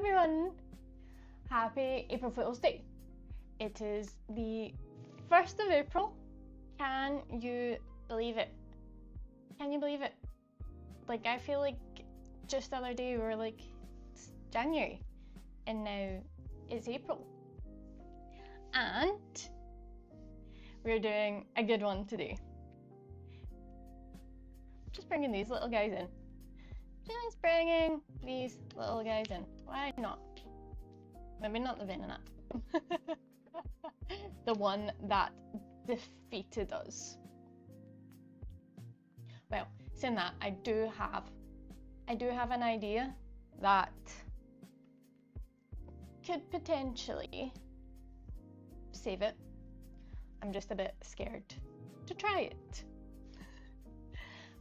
everyone! Happy April Fool's Day. It is the 1st of April. Can you believe it? Can you believe it? Like, I feel like just the other day we were like, it's January, and now it's April. And we're doing a good one today. Just bringing these little guys in. Just bringing these little guys in. Why not? Maybe not the Venonat. The one that defeated us. Well, saying that, I do have an idea that could potentially save it. I'm just a bit scared to try it.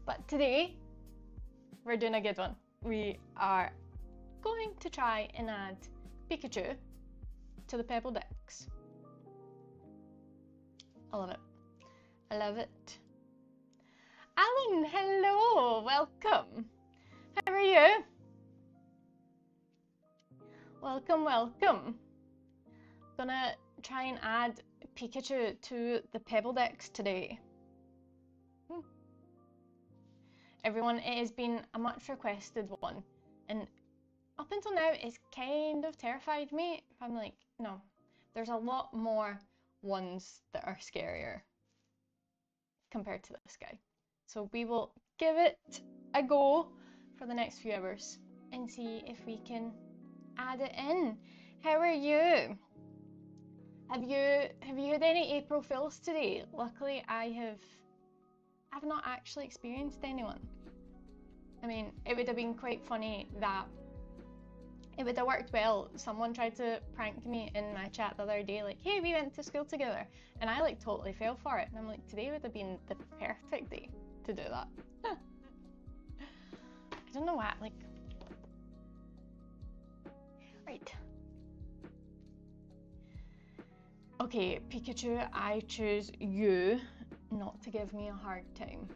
But today, we're doing a good one. We are going to try and add Pikachu to the Pebble Dex. I love it. I love it. Alan, hello, welcome. How are you? Welcome, welcome. Gonna try and add Pikachu to the Pebble Dex today. Everyone, it has been a much requested one, and up until now it's kind of terrified me. I'm like, no, there's a lot more ones that are scarier compared to this guy. So we will give it a go for the next few hours and see if we can add it in. How are you? Have you had any April Fools today? Luckily I've not actually experienced anyone. I mean, it would have been quite funny that it would have worked well. Someone tried to prank me in my chat the other day, like, hey, we went to school together, and I like totally fell for it. And I'm like, today would have been the perfect day to do that. I don't know what, like, right. Okay, Pikachu, I choose you not to give me a hard time.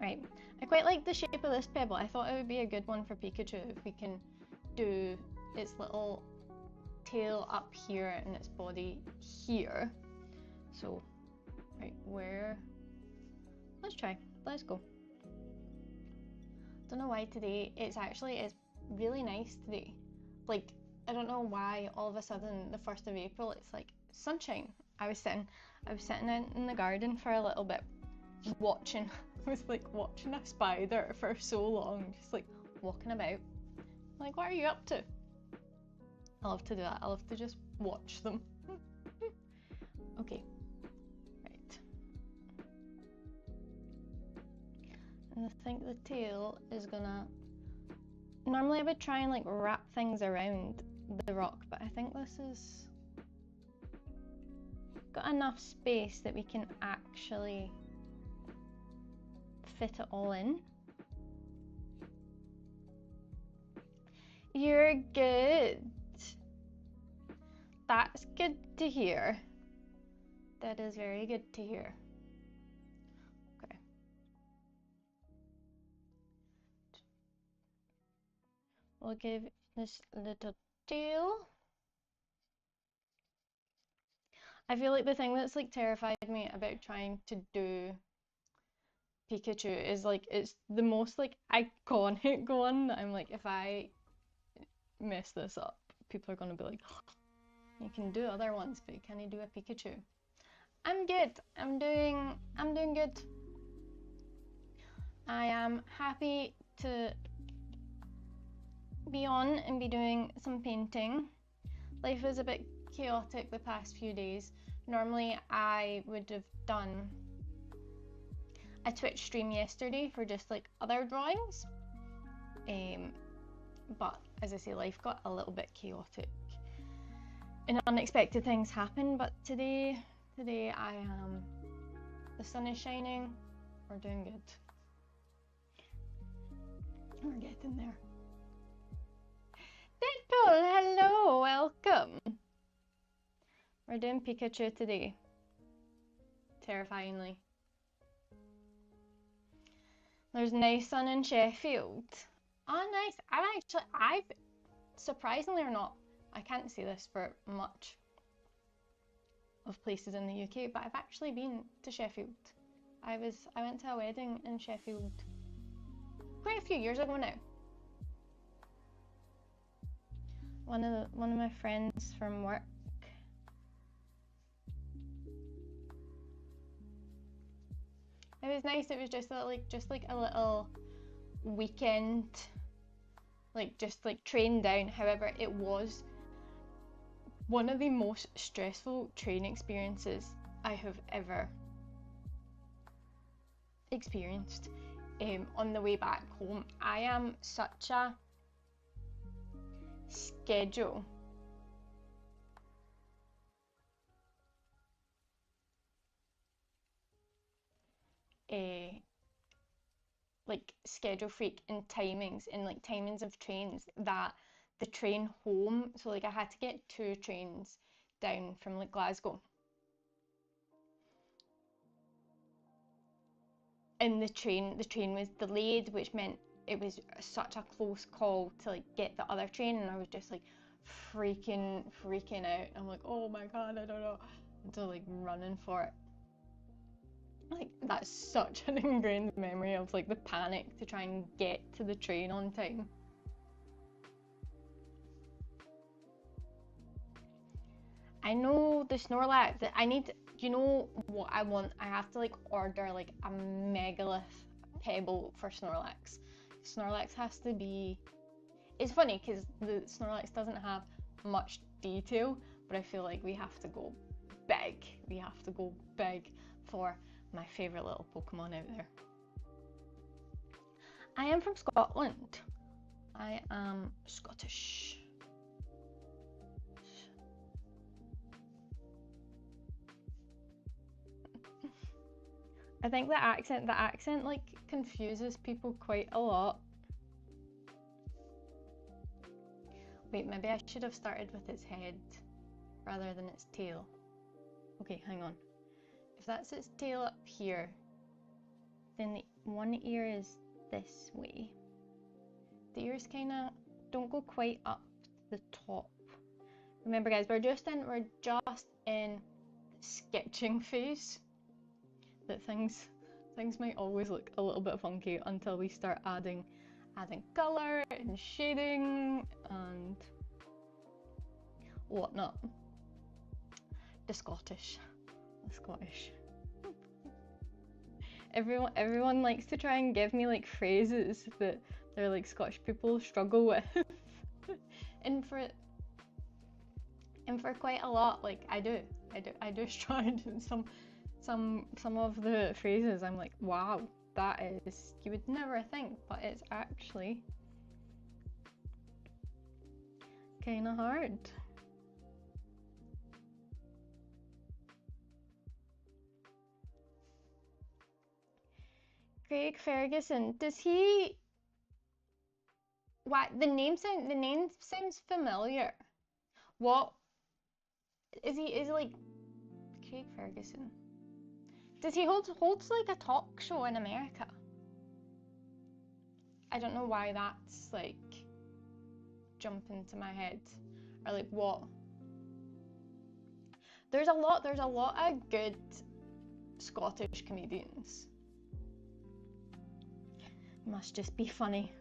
Right, I quite like the shape of this pebble. I thought it would be a good one for Pikachu if we can do its little tail up here and its body here. So, right, where? Let's try, let's go. Don't know why today, it's really nice today. Like, I don't know why all of a sudden the 1st of April it's like sunshine. I was sitting in the garden for a little bit watching. I was like watching a spider for so long, just like walking about. Like, what are you up to? I love to do that. I love to just watch them. Okay, right. And I think the tail is gonna. Normally I would try and like wrap things around the rock, but I think this is got enough space that we can actually fit it all in. You're good. That's good to hear. That is very good to hear. Okay. We'll give this little tail. I feel like the thing that's like terrified me about trying to do Pikachu is like it's the most like iconic one. I'm like, if I mess this up, people are gonna be like, oh, you can do other ones, but you can't do a Pikachu. I'm good. I'm doing good. I am happy to be on and be doing some painting. Life is a bit chaotic the past few days. Normally I would have done a Twitch stream yesterday for just like other drawings, but as I say, life got a little bit chaotic and unexpected things happen. But today I am, the sun is shining, we're doing good, we're getting there. Deadpool, hello, welcome. We're doing Pikachu today, terrifyingly. There's nice sun in Sheffield. Oh, nice. surprisingly or not, I can't say this for much of places in the UK, but I've actually been to Sheffield. I went to a wedding in Sheffield quite a few years ago now. One of my friends from work, it was nice. It was just like a little weekend, like just like train down. However, it was one of the most stressful train experiences I have ever experienced. On the way back home, I am such a schedule like schedule freak and timings of trains, that the train home, so like I had to get 2 trains down from like Glasgow, and the train was delayed, which meant it was such a close call to like get the other train, and I was just like freaking out. I'm like, oh my god, I don't know, so like running for it. Like, that's such an ingrained memory of like the panic to try and get to the train on time. I know the Snorlax that I need. You know what I want? I have to like order like a megalith Pebble for Snorlax. Snorlax has to be. It's funny because the Snorlax doesn't have much detail, but I feel like we have to go big. We have to go big for my favourite little Pokemon out there. I am from Scotland. I am Scottish. I think the accent like confuses people quite a lot. Wait, maybe I should have started with its head rather than its tail. Okay, hang on. If that's its tail up here, then the one ear is this way. The ears kind of don't go quite up the top. Remember guys, we're just in sketching phase. That things might always look a little bit funky until we start adding colour and shading and whatnot. The Scottish. Everyone likes to try and give me like phrases that they're like Scottish people struggle with. and for quite a lot, like I do struggle. Some of the phrases I'm like, wow, that is, you would never think, but it's actually kind of hard. Craig Ferguson, does he? What, the name sounds familiar. What is he? Is he like Craig Ferguson? Does he holds like a talk show in America? I don't know why that's like jumping to my head, or like what. There's a lot of good Scottish comedians. Must just be funny.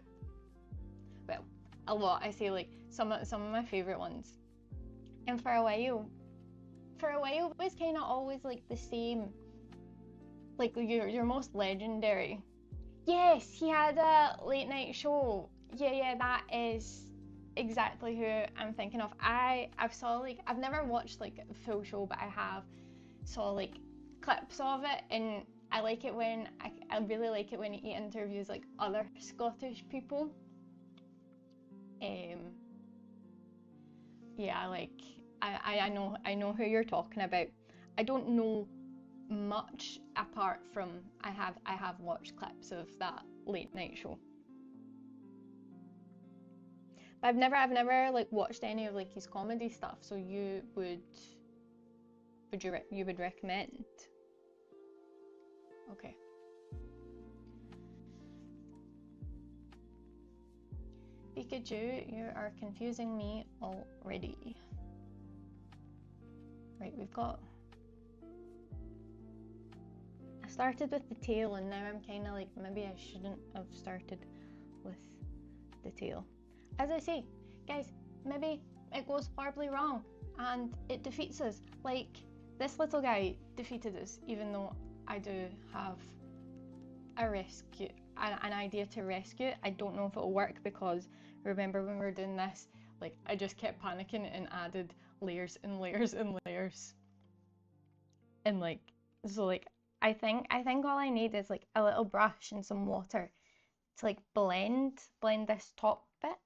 Well, a lot. I say like some of my favourite ones. And for a while it was kind of always like the same. Like your most legendary. Yes, he had a late night show. Yeah, that is exactly who I'm thinking of. I've saw like, I've never watched like a full show, but I have saw like clips of it, and I like it when I really like it when he interviews like other Scottish people. Yeah, like I know who you're talking about. I don't know much apart from I have watched clips of that late night show. But I've never like watched any of like his comedy stuff, so you would recommend? Okay. Pikachu, you are confusing me already. Right, we've got... I started with the tail and now I'm kind of like, maybe I shouldn't have started with the tail. As I say, guys, maybe it goes horribly wrong and it defeats us. Like, this little guy defeated us, even though I do have a rescue, an idea to rescue. I don't know if it'll work because remember when we were doing this, like I just kept panicking and added layers and layers and layers. And like, so like, I think all I need is like a little brush and some water to like blend this top bit.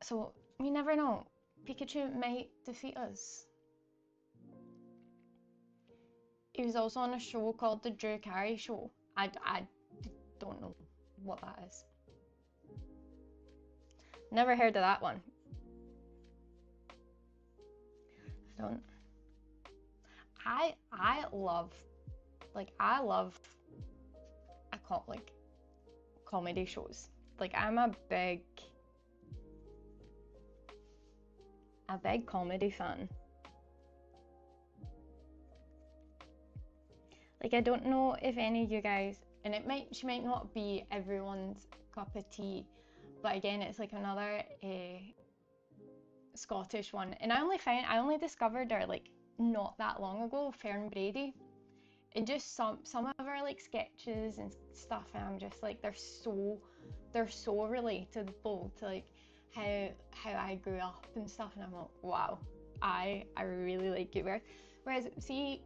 So you never know, Pikachu might defeat us. He was also on a show called The Drew Carey Show. I don't know what that is. Never heard of that one. I love comedy shows. Like I'm a big comedy fan. Like I don't know if any of you guys, and she might not be everyone's cup of tea, but again it's like another Scottish one, and I only discovered her like not that long ago, Fern Brady, and just some of her like sketches and stuff, and I'm just like they're so relatable to like how I grew up and stuff, and I'm like, wow, I really like it. Whereas see,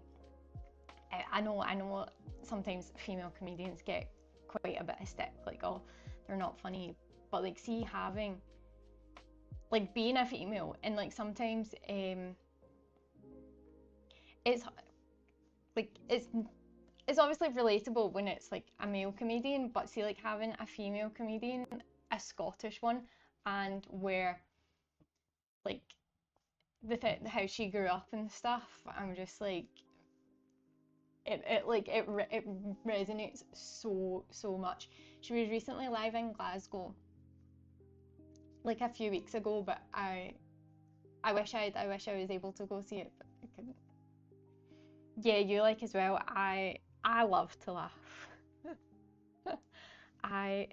I know sometimes female comedians get quite a bit of stick, like, oh, they're not funny, but like see having like being a female and like sometimes it's like it's obviously relatable when it's like a male comedian, but see like having a female comedian, a Scottish one, and where like how she grew up and stuff, I'm just like it resonates so much. She was recently live in Glasgow like a few weeks ago, but I wish I was able to go see it, but I couldn't. Yeah, you like as well. I love to laugh. I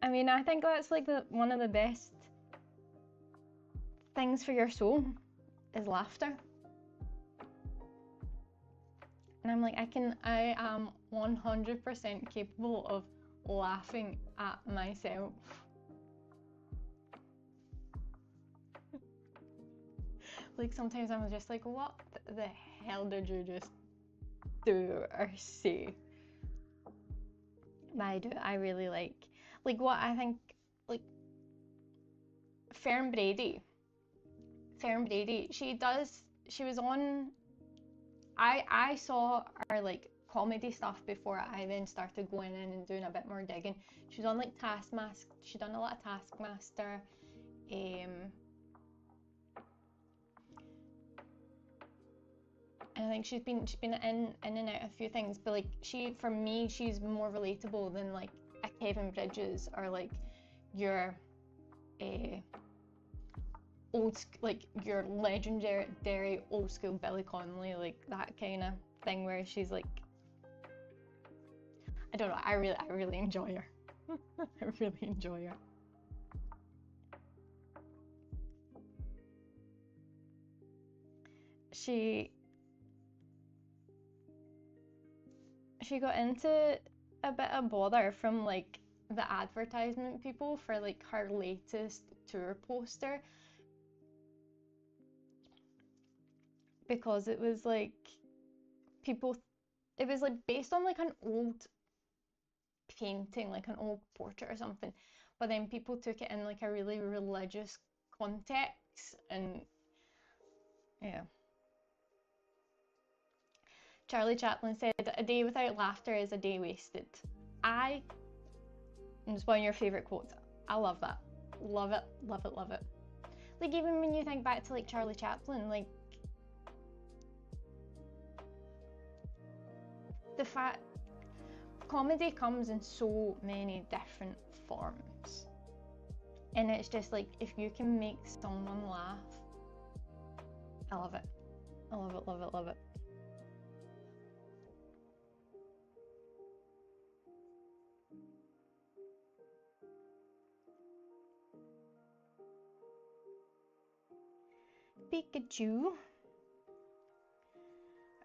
mean, I think that's like one of the best things for your soul is laughter. And I'm like, I am 100% capable of laughing at myself. Like sometimes I'm just like, what the hell did you just do or say? But I really like what I think, like Fern Brady, she was on, I saw her like comedy stuff before I then started going in and doing a bit more digging. She was on like Taskmaster, she done a lot of Taskmaster, and I think she's been in and out of a few things, but like for me she's more relatable than like a Kevin Bridges or like your like your legendary old school Billy Connolly, like that kind of thing where she's like, I don't know, I really enjoy her. I really enjoy her. She got into a bit of bother from like the advertisement people for like her latest tour poster, because it was like it was like based on like an old painting, like an old portrait or something, but then people took it in like a really religious context, and yeah. Charlie Chaplin said, "A day without laughter is a day wasted." And it's one of your favourite quotes. I love that. Love it, love it, love it. Like even when you think back to like Charlie Chaplin, like the fact, comedy comes in so many different forms. And it's just like, if you can make someone laugh, I love it. I love it, love it, love it. Pikachu,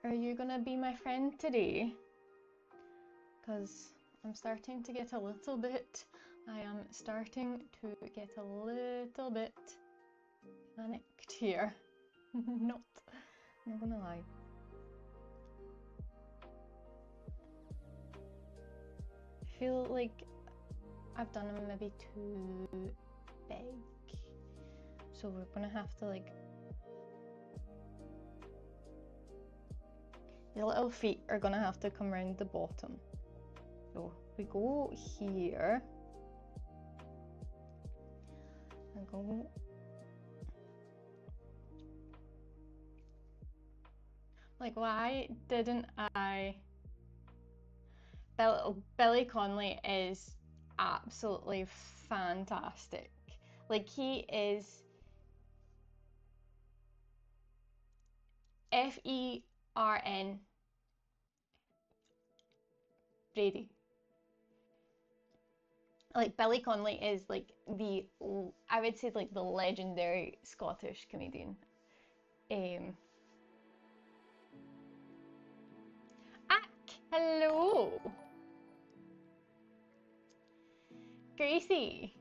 are you gonna be my friend today? Because I'm starting to get a little bit, I am starting to get a little bit panicked here. Not gonna lie. I feel like I've done them maybe too big. So we're gonna have to like, the little feet are gonna have to come around the bottom. So we go here and go like, why didn't I? Billy Connolly is absolutely fantastic. Like, he is FERN Brady. Like, Billy Connolly is like the, I would say like the legendary Scottish comedian. Hello, Gracie.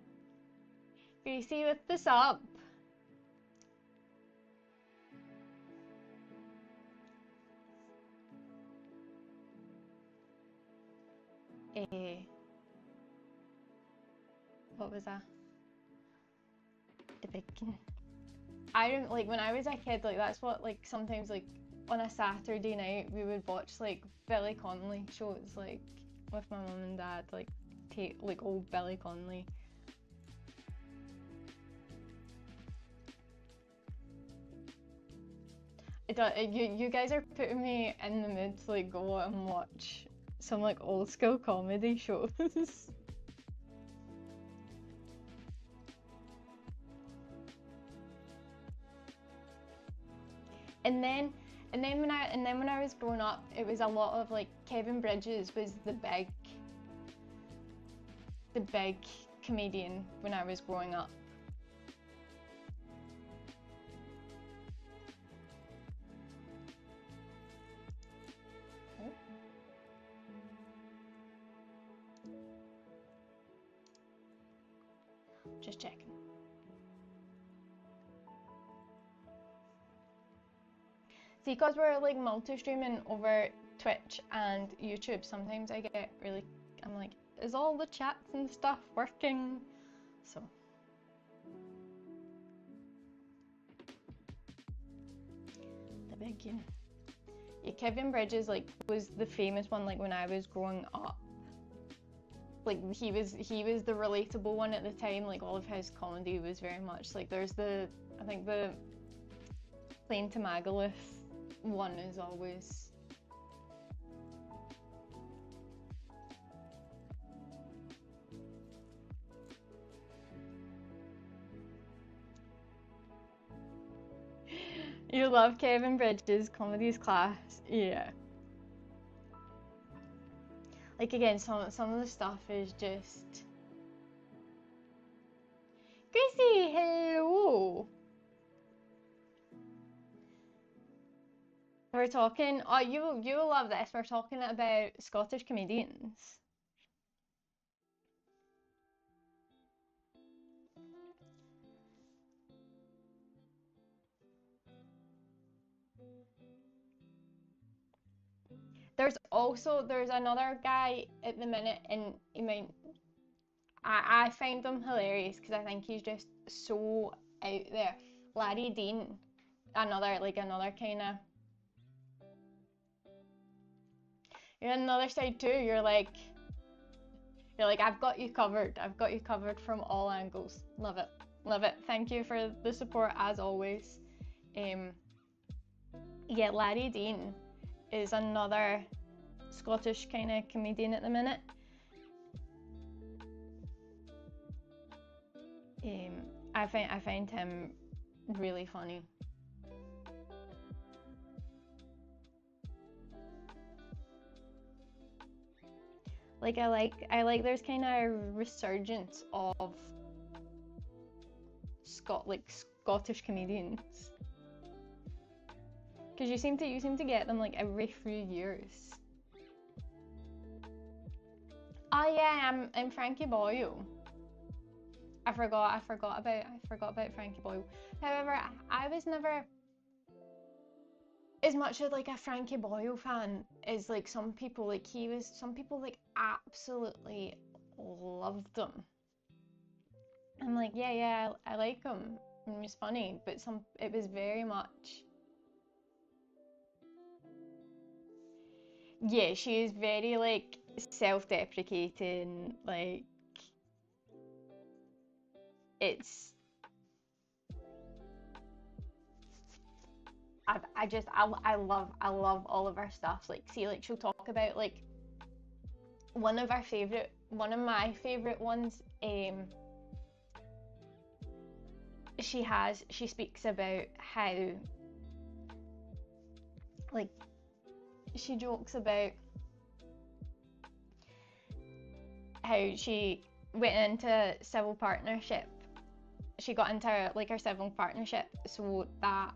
Gracie with the sub. What was that? The big. I don't like, when I was a kid, like that's what, like sometimes like on a Saturday night we would watch like Billy Connolly shows, like with my mum and dad, like take like old Billy Connolly. You guys are putting me in the mood to like go and watch some like old school comedy shows. And then when I was growing up, it was a lot of like Kevin Bridges was the big comedian when I was growing up. Just checking. See, because we're like multi-streaming over Twitch and YouTube, sometimes I get really, I'm like, is all the chats and stuff working? So. The big, yeah, Kevin Bridges like was the famous one like when I was growing up. Like he was the relatable one at the time. Like all of his comedy was very much like, there's the, I think the Plane to Magaluf one is always. You love Kevin Bridges, comedy's class, yeah. Like again, some of the stuff is just. Gracie, hello. We're talking. Oh, you will love this. We're talking about Scottish comedians. There's another guy at the minute, and I mean, I find him hilarious because I think he's just so out there. Larry Dean, another kind of. You're on the other side too. You're like, I've got you covered. I've got you covered from all angles. Love it, love it. Thank you for the support as always. Yeah, Larry Dean is another Scottish kind of comedian at the minute. I find him really funny. Like I like there's kind of resurgence of Scottish comedians, because you seem to get them like every few years. Oh yeah, I'm Frankie Boyle. I forgot about Frankie Boyle. However, I was never as much of like a Frankie Boyle fan as like some people. Like some people like absolutely loved him. I'm like, yeah, I like him. He's funny, but it was very much. Yeah, she is very like self-deprecating. Like it's. I love all of her stuff. Like, see, like she'll talk about like one of my favorite ones. She speaks about how like she jokes about how she went into civil partnership. She got into like her civil partnership so that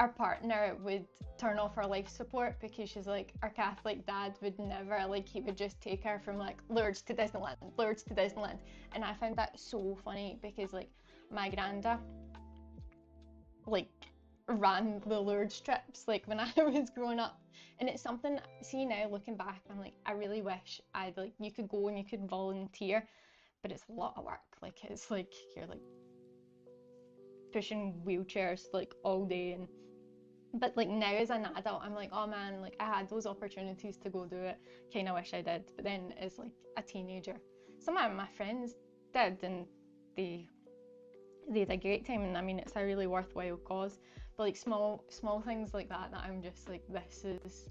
our partner would turn off her life support, because she's like, our Catholic dad would never, like, he would just take her from like Lourdes to Disneyland. And I found that so funny, because like my granda like ran the Lourdes trips like when I was growing up, and it's something, see now looking back, I'm like, I really wish I'd like, you could go and you could volunteer, but it's a lot of work. Like it's like you're like pushing wheelchairs like all day, and but like now as an adult I'm like, oh man, like I had those opportunities to go do it, kind of wish I did. But then as like a teenager, some of my friends did, and they had a great time, and I mean it's a really worthwhile cause. But like small things like that I'm just like, this is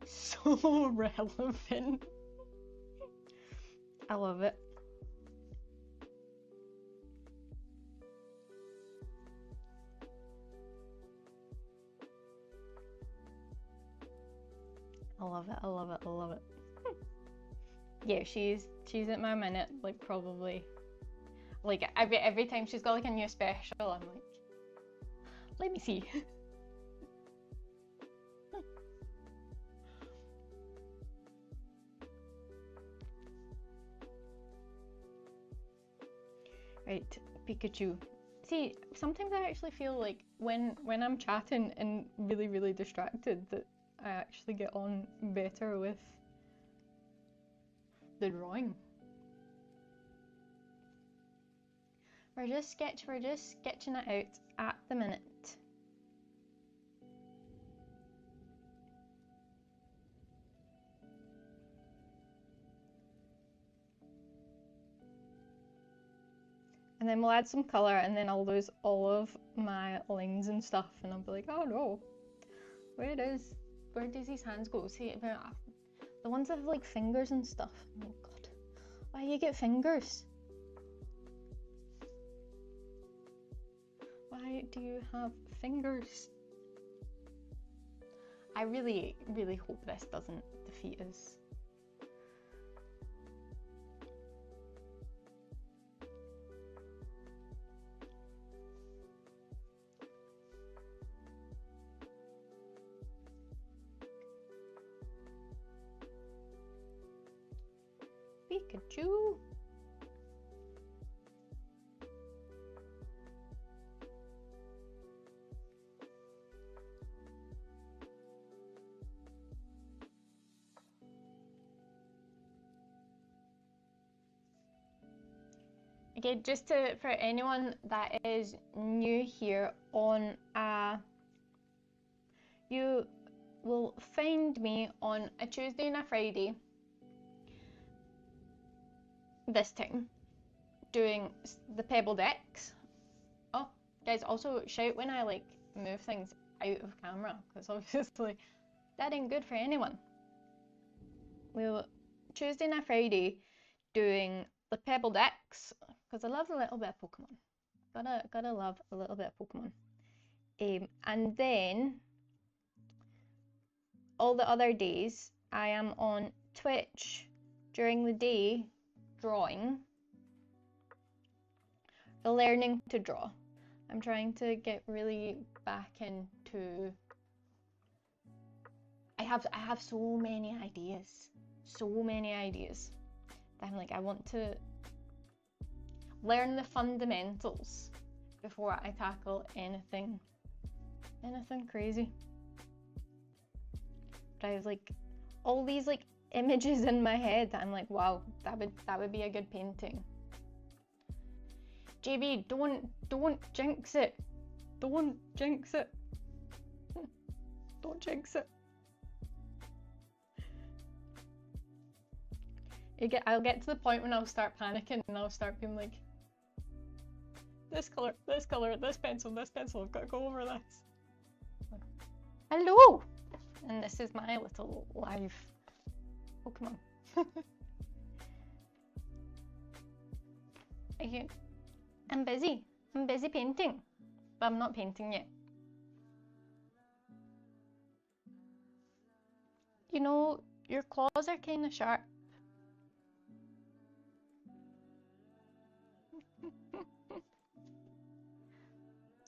so relevant. I love it. I love it. Yeah, she's at my minute, like probably like every time she's got like a new special, I'm like, let me see. Right, Pikachu. See, sometimes I actually feel like when I'm chatting and really distracted, that I actually get on better with the drawing. We're just sketching it out at the minute. And then we'll add some colour, and then I'll lose all of my lines and stuff, and I'll be like, oh no, where does his hands go? See, the ones that have like fingers and stuff. Oh god, why you get fingers? Why do you have fingers? I really hope this doesn't defeat us. Pikachu. Okay, just for anyone that is new here on you will find me on a Tuesday and a Friday this time doing the Pebble Dex. Oh, guys, also shout when I like move things out of camera, because obviously that ain't good for anyone. we were Tuesday and a Friday doing the Pebble Dex because I love a little bit of Pokemon. Gotta love a little bit of Pokemon. And then all the other days I am on Twitch during the day drawing, learning to draw. I'm trying to get really back into. I have so many ideas. That I'm like, I want to learn the fundamentals before I tackle anything crazy. But I have like all these like images in my head that I'm like, wow, that would be a good painting. JB, don't jinx it. Don't jinx it. Don't jinx it. I'll get to the point when I'll start panicking and I'll start being like, this color, this pencil, I've got to go over this. Hello! And this is my little live Pokemon. I'm busy painting, but I'm not painting yet. You know, your claws are kind of sharp.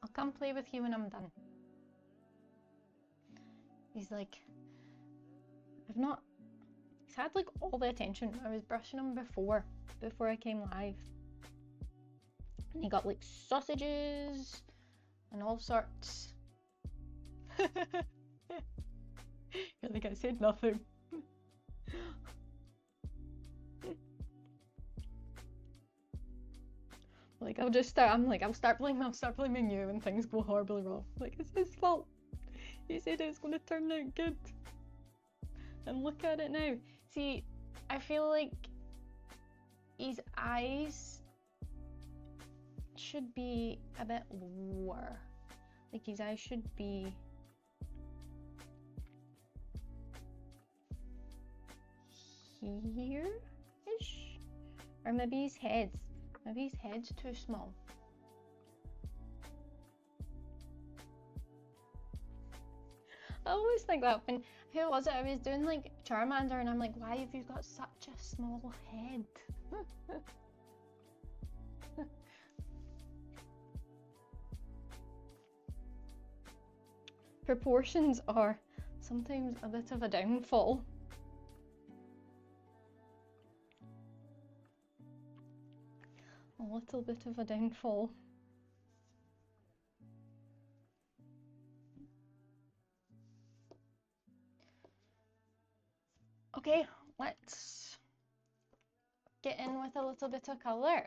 I'll come play with you when I'm done. He's like, he's had like all the attention. I was brushing him before I came live. And he got like sausages and all sorts. You're like, I said nothing. Like, I'll start blaming you when things go horribly wrong. Like, it's his fault. He said it was going to turn out good. And look at it now. See, I feel like his eyes should be a bit lower. Like, his eyes should be here-ish? Or maybe his head's too small. I always think that when, who was it? I was doing like Charmander and I'm like, why have you got such a small head? Proportions are sometimes a bit of a downfall. A little bit of a downfall. Okay, let's get in with a little bit of colour.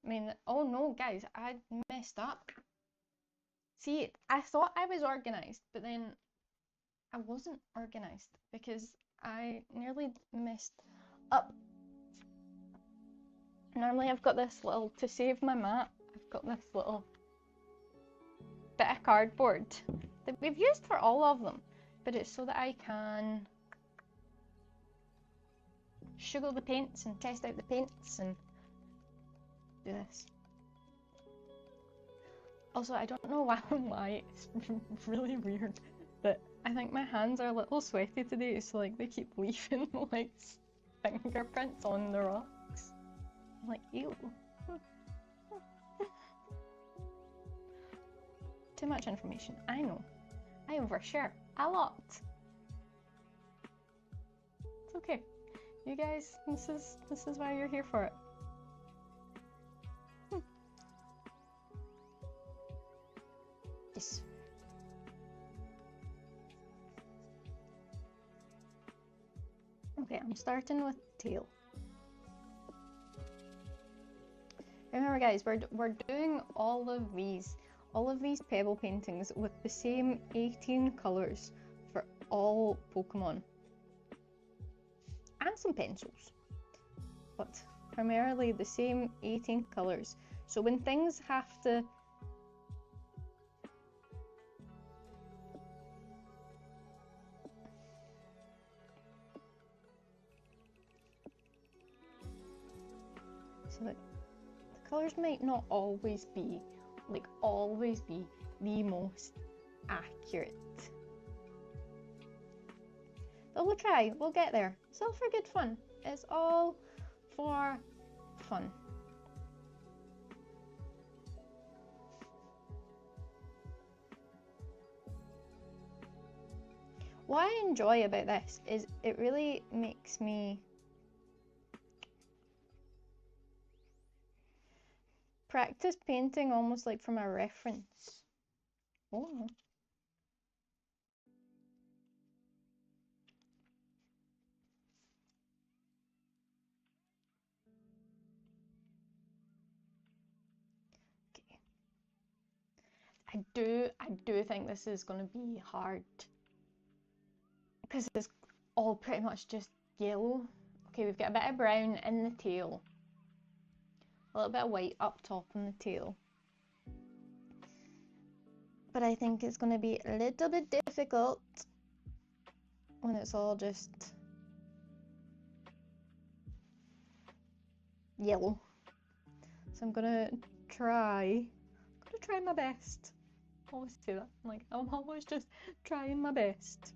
I mean, oh no, guys, I messed up. See, I thought I was organised, but then I wasn't organised because I nearly messed up. Normally I've got this little, to save my map, I've got this little bit of cardboard that we've used for all of them, but it's so that I can sugar the paints and test out the paints and do this. Also, I don't know why it's really weird, but I think my hands are a little sweaty today, so like they keep leaving like fingerprints on the rocks. I'm like, ew. Too much information, I know. I overshare a lot. It's okay. You guys, this is why you're here for it. Yes. Okay, I'm starting with tail. Remember guys, we're doing all of these pebble paintings with the same 18 colours for all Pokemon. And some pencils. But primarily the same 18 colours. So when things have to So the colours might not always be the most accurate. But we'll try, we'll get there. It's all for good fun. It's all for fun. What I enjoy about this is it really makes me practice painting almost like from a reference. Oh. Okay. I do think this is going to be hard because it's all pretty much just yellow. Okay, we've got a bit of brown in the tail, a little bit of white up top on the tail. But I think it's going to be a little bit difficult when it's all just yellow. So I'm gonna try my best. I always say that. I'm always just trying my best.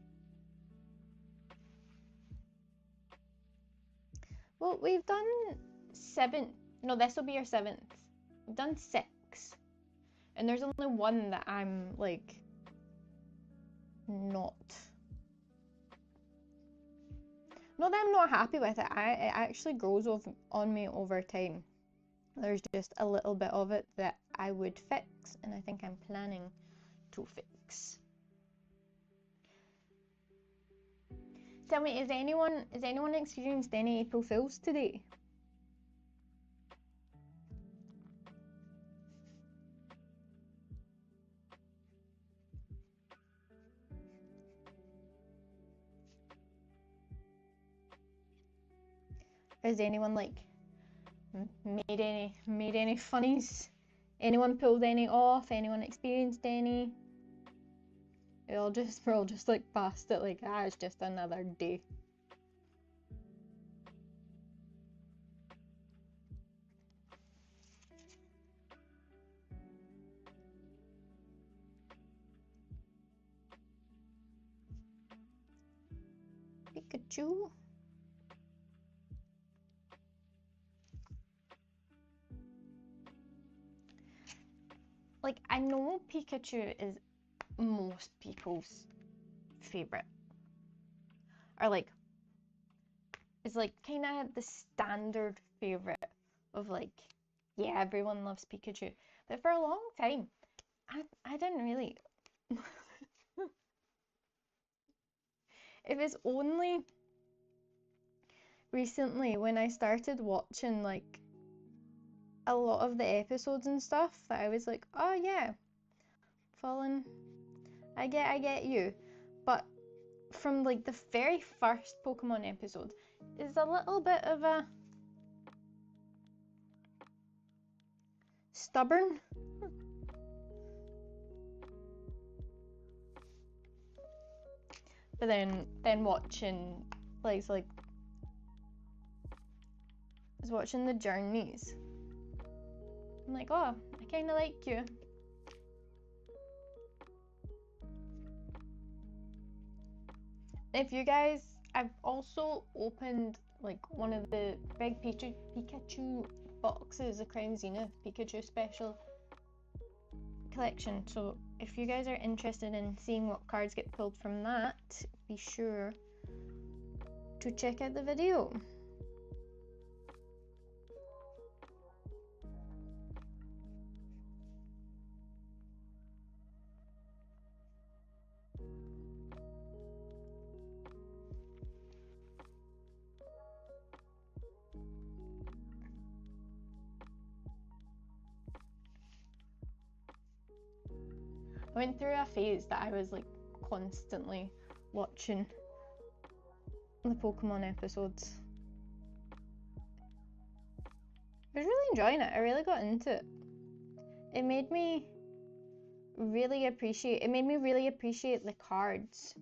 Well, we've done 7. No, this will be our 7th. We've done 6. And there's only one that I'm like not that I'm not happy with it. It actually grows on me over time. There's just a little bit of it that I would fix, and I think I'm planning to fix. Tell me, is anyone experienced any April Fools today? Has anyone like made any funnies? Anyone pulled any off? Anyone experienced any? We're all just like past it like, it's just another day. Pikachu. Like, I know Pikachu is most people's favorite, or like, it's like kind of the standard favorite of like, yeah, everyone loves Pikachu. But for a long time, I didn't really. It was only recently when I started watching like a lot of the episodes and stuff that I was like, oh yeah, Fallen, I get you. But from like the very first Pokemon episode is a little bit of a stubborn. But then watching I was watching the journeys. I'm like, oh, I kind of like you. If you guys, I've also opened like one of the big Pikachu boxes, the Crown Zenith Pikachu special collection. So if you guys are interested in seeing what cards get pulled from that, be sure to check out the video. I went through a phase that I was like constantly watching the Pokemon episodes. I was really enjoying it. I really got into it. It made me really appreciate the cards.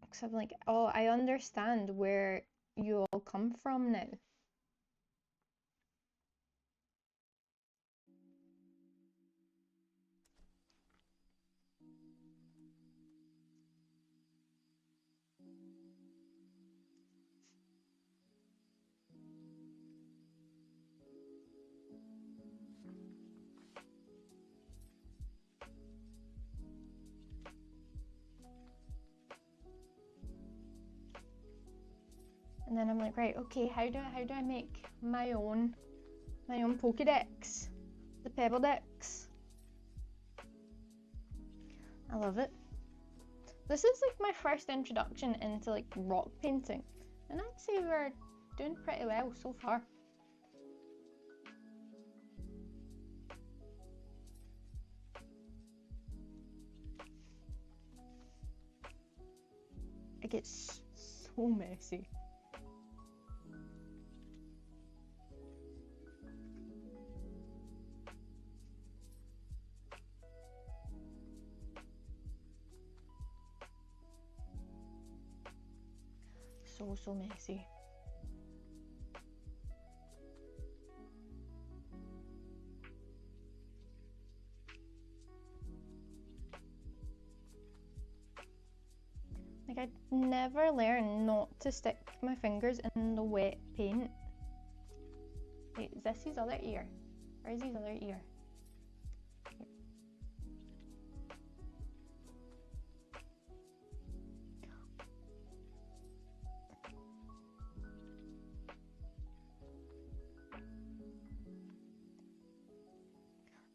Because I'm like, oh, I understand where you all come from now. And then I'm like, right, okay, how do I make my own Pokédex? The Pebble Dex. I love it. This is like my first introduction into like rock painting, and I'd say we're doing pretty well so far. It gets so messy. So messy. Like, I'd never learn not to stick my fingers in the wet paint. Wait, is this his other ear? Where is his other ear?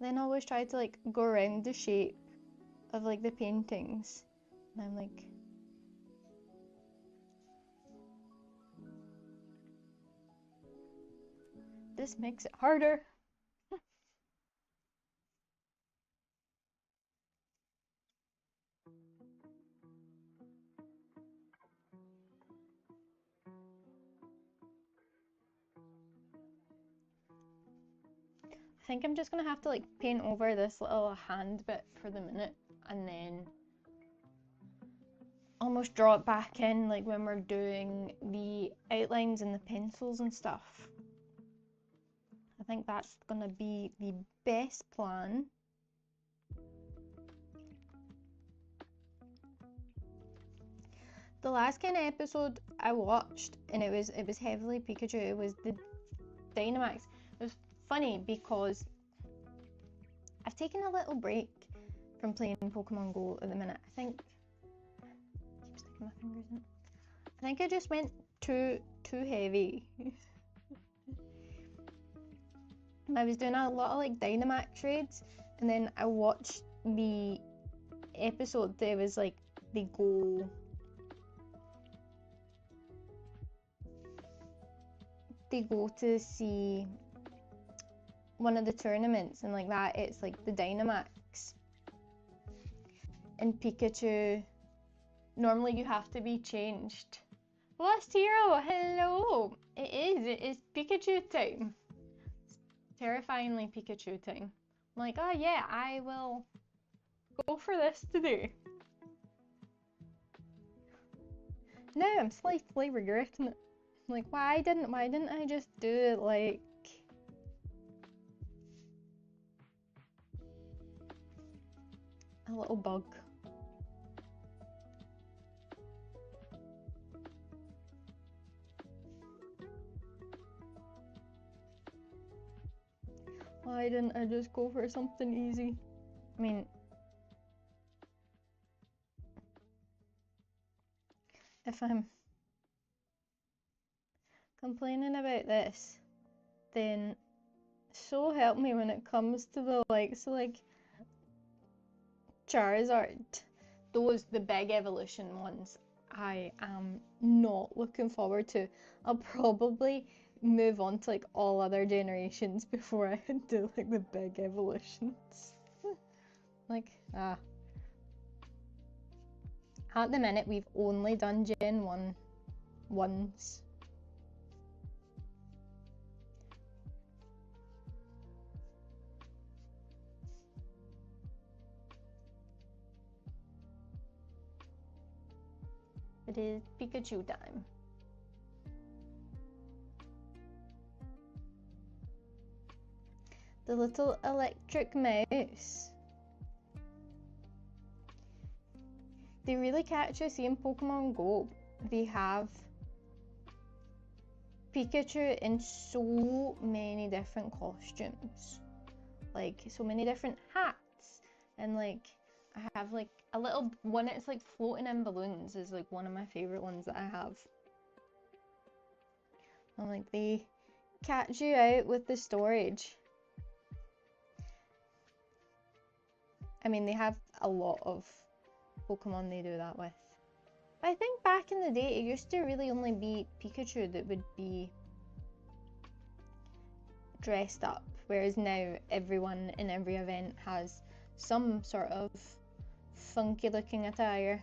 Then I always try to like go around the shape of like the paintings, and I'm like, this makes it harder. I think I'm just gonna have to like paint over this little hand bit for the minute, and then almost draw it back in like when we're doing the outlines and the pencils and stuff. I think that's gonna be the best plan. The last kind of episode I watched, and it was heavily Pikachu, it was the Dynamax. It was funny because I've taken a little break from playing Pokemon Go at the minute. I think I keep sticking my fingers in it. I think I just went too heavy. I was doing a lot of like Dynamax raids, and then I watched the episode that was like they go to see one of the tournaments, and like that it's like the Dynamax and Pikachu. Normally you have to be changed. Lost Hero, hello! It is Pikachu time. It's terrifyingly Pikachu time. I'm like, oh yeah, I will go for this today. Now I'm slightly regretting it. I'm like, why didn't I just do it like a little bug? Why didn't I just go for something easy? I mean, if I'm complaining about this, then so help me when it comes to the likes of like Charizard, the big evolution ones, I am not looking forward to. I'll probably move on to like all other generations before I do like the big evolutions. Like, at the minute we've only done Gen 1 once. It is Pikachu time. The little electric mouse. They really catch you. See in Pokemon Go, they have Pikachu in so many different costumes. Like, so many different hats. And like, I have like a little one that's like floating in balloons is like one of my favorite ones that I have. And like, they catch you out with the storage. I mean, they have a lot of Pokemon they do that with. But I think back in the day, it used to really only be Pikachu that would be dressed up, whereas now everyone in every event has some sort of funky looking attire.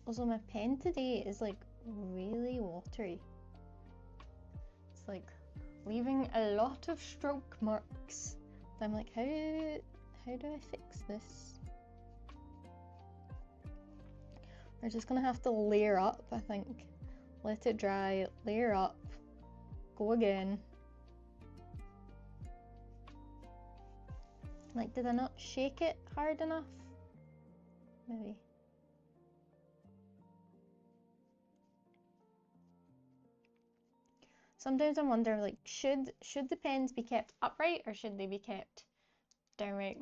Also, my pen today is like really watery. It's like leaving a lot of stroke marks. I'm like, how do I fix this? We're just gonna have to layer up, I think. Let it dry, layer up, go again. Like, did I not shake it hard enough? Maybe. Sometimes I wonder, like, should the pens be kept upright or should they be kept downright?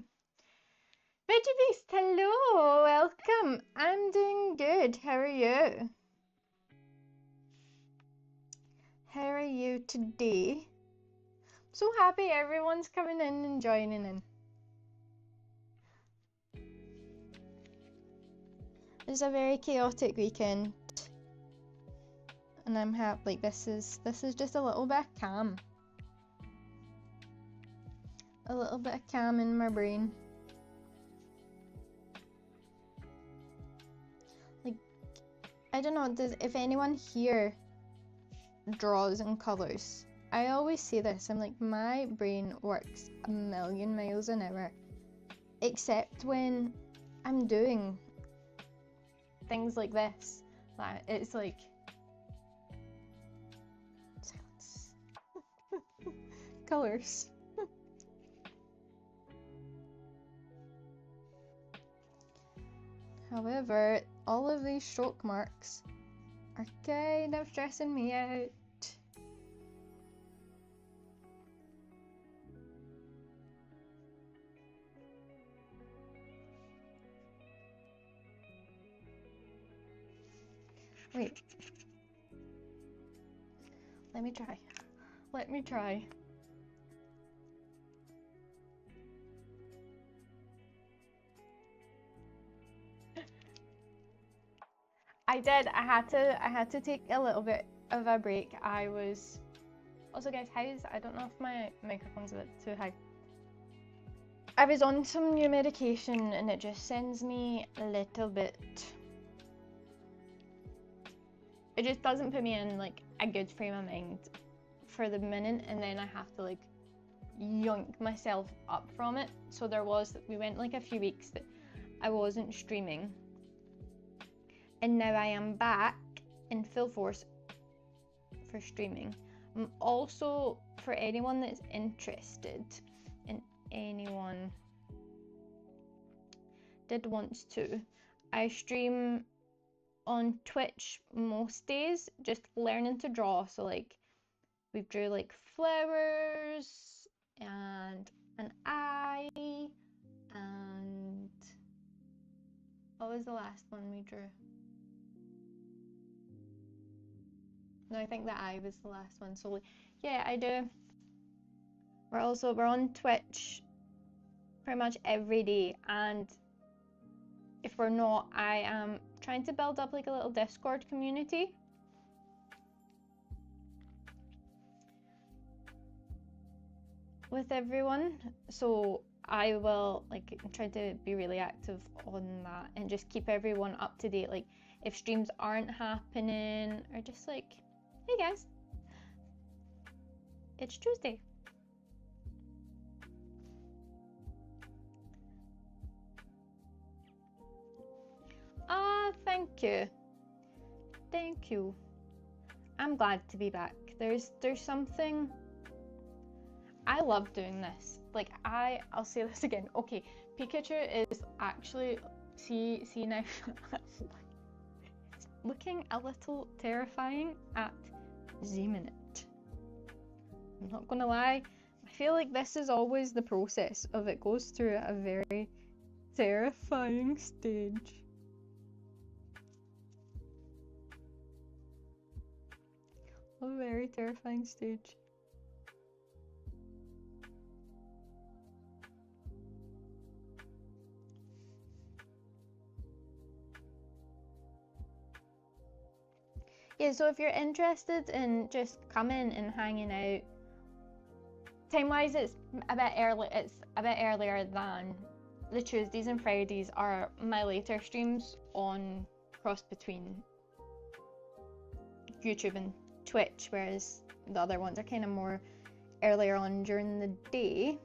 Vegebeast, hello, welcome. I'm doing good. How are you? How are you today? So happy everyone's coming in and joining in. It's a very chaotic weekend. And I'm happy, like, this is just a little bit of calm. A little bit of calm in my brain. Like, I don't know, if anyone here draws and colours, I always say this, I'm like, my brain works a million miles an hour. Except when I'm doing things like this. Like, it's like, silence. Colours. However, all of these stroke marks are kind of stressing me out. Wait. Let me try. Let me try. I did. I had to take a little bit of a break. I was also, guys, I don't know if my microphone's a bit too high. I was on some new medication and it just sends me a little bit. It just doesn't put me in like a good frame of mind for the minute, and then I have to like yoink myself up from it. So we went like a few weeks that I wasn't streaming. And now I am back in full force for streaming. Also, for anyone that's interested, and anyone did wants to, I stream on Twitch most days, just learning to draw. So like, we drew like flowers and an eye, and what was the last one we drew? No, I think the eye was the last one. So yeah, I do. We're on Twitch pretty much every day, and if we're not, I am trying to build up like a little Discord community. With everyone, so I will like try to be really active on that and just keep everyone up to date. Like if streams aren't happening, or just like, hey guys, it's Tuesday. Thank you. Thank you. I'm glad to be back. There's something I love doing this. Like, I'll say this again. Okay, Pikachu is actually, see now, it's looking a little terrifying at the minute. I'm not gonna lie, I feel like this is always the process of it goes through a very terrifying stage. A very terrifying stage. Yeah, so if you're interested in just coming and hanging out, time-wise it's a bit early. It's a bit earlier than the Tuesdays and Fridays are my later streams on cross between YouTube and Twitch, whereas the other ones are kind of more earlier on during the day.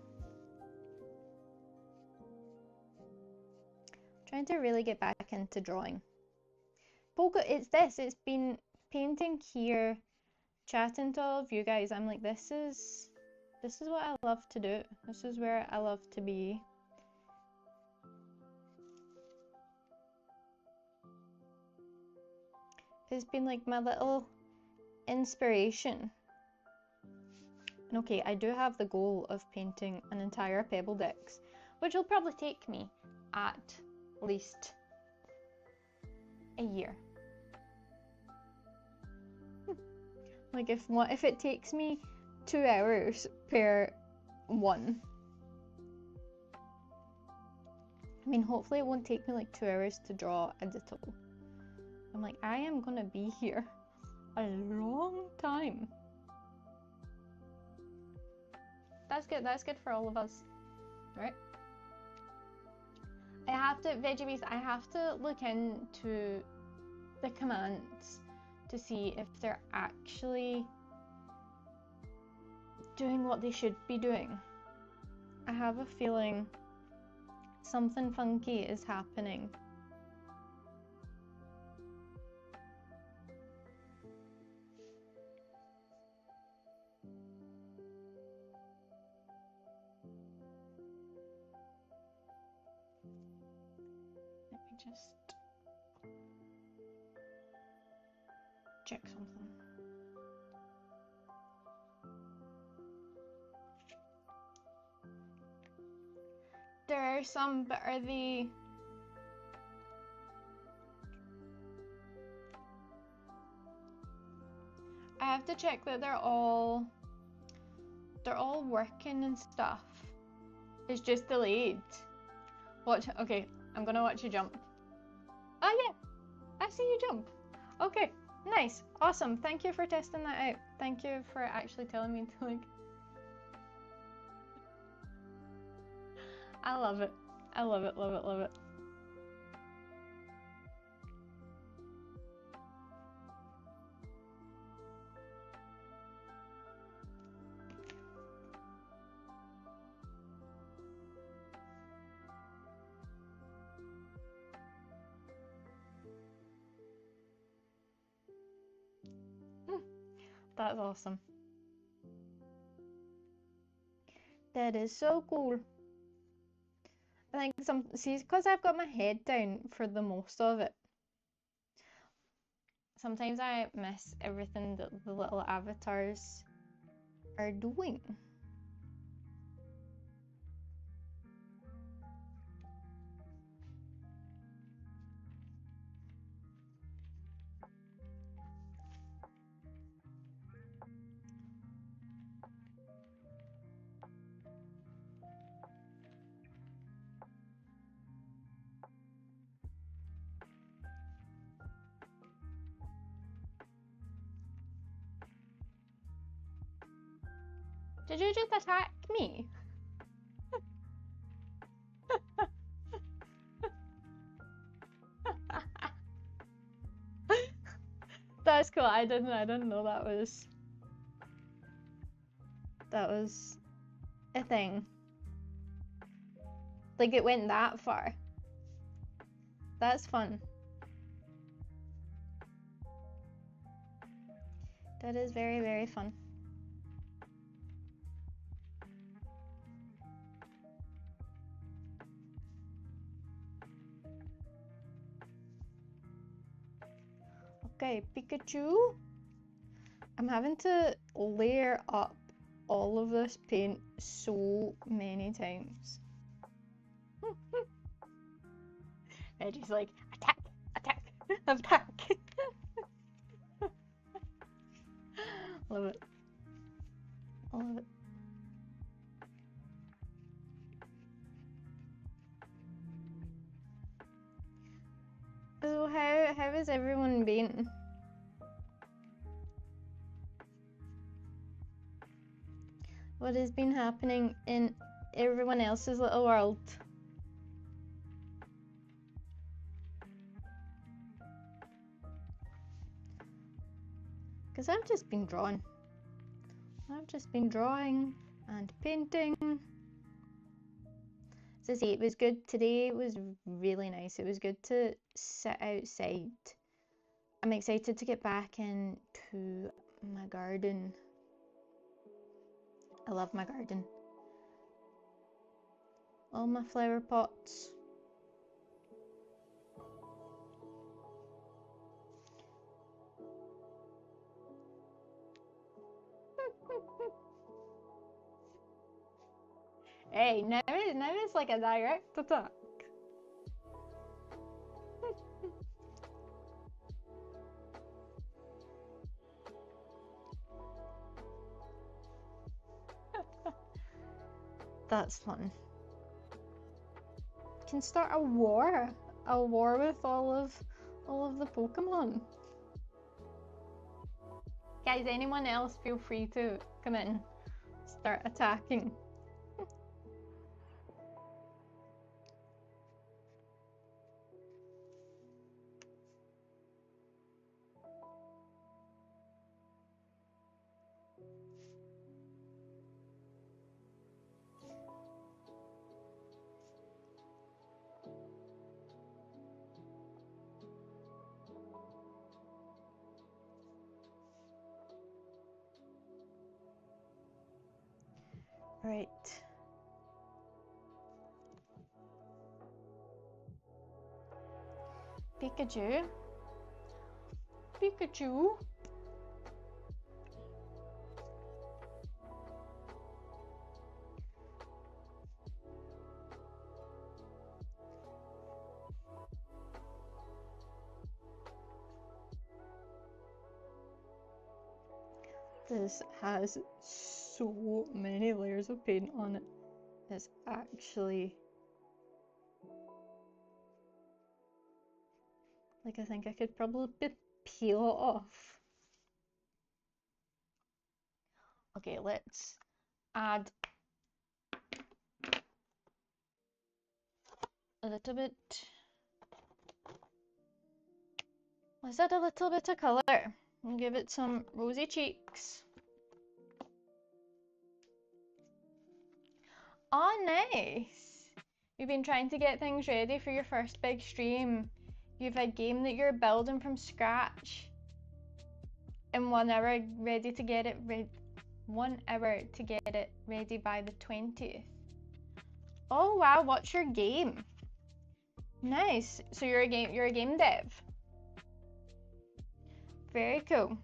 I'm trying to really get back into drawing. It's been painting here, chatting to all of you guys. I'm like, this is what I love to do. This is where I love to be. It's been like my little inspiration. And okay, I do have the goal of painting an entire Pebble Dex, which will probably take me at least a year. Like if it takes me 2 hours per one. I mean, hopefully it won't take me like 2 hours to draw a ditto. I'm like, I am gonna be here a long time. That's good for all of us, right? Veggies, I have to look into the commands to see if they're actually doing what they should be doing. I have a feeling something funky is happening. Let me just check something. There are some, but are they... I have to check that they're all working and stuff. It's just delayed. Watch, okay, I'm gonna watch you jump. Oh yeah, I see you jump. Okay, nice, awesome. Thank you for testing that out. Thank you for actually telling me to like... I love it. I love it, love it, love it. That's awesome. That is so cool. I think see, because I've got my head down for the most of it, sometimes I miss everything that the little avatars are doing. Did you just attack me? That's cool. I didn't know that was a thing. Like it went that far. That's fun. That is very, very fun. Okay, Pikachu. I'm having to layer up all of this paint so many times. Reggie's like, attack, attack, attack. Love it. I love it. So how has everyone been? What has been happening in everyone else's little world? Because I've just been drawing. I've just been drawing and painting. As I say, it was good. Today was really nice. It was good to sit outside. I'm excited to get back into my garden. I love my garden. All my flower pots. Hey, now it's like a direct attack. That's fun. Can start a war with all of the Pokemon. Guys, anyone else feel free to come in, start attacking. Right. Pikachu. Pikachu. This has so many layers of paint on it. It's actually like, I think I could probably peel it off. Okay, let's add a little bit. Let's add a little bit of colour and give it some rosy cheeks. Oh, nice! You've been trying to get things ready for your first big stream. You've a game that you're building from scratch in 1 hour, ready to get it ready. 1 hour to get it ready by the 20th. Oh wow, what's your game? Nice. So you're a game dev. Very cool.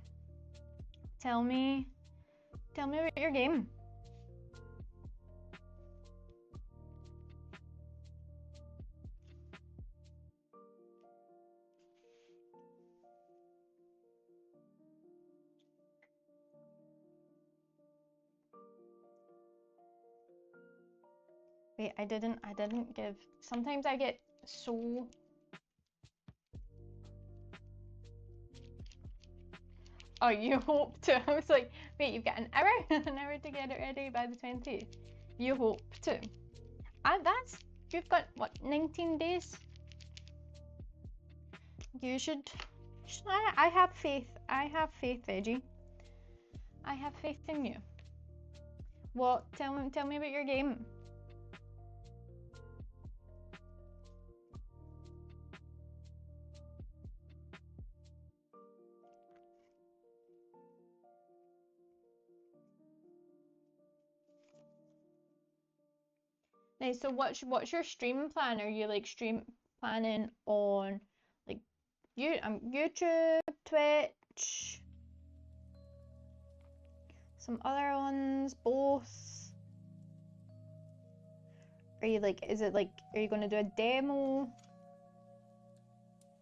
Tell me about your game. Wait, I didn't give. Sometimes I get so. Oh, you hope to. I was like, wait, you've got an hour? An hour to get it ready by the 20th. You hope to. You've got, what, 19 days? You should. I have faith. I have faith, Veggie. I have faith in you. What? Tell me about your game. Nice. So what's your stream plan? Are you like stream planning on like YouTube, Twitch. Some other ones, both. Are you like, is it like, are you going to do a demo?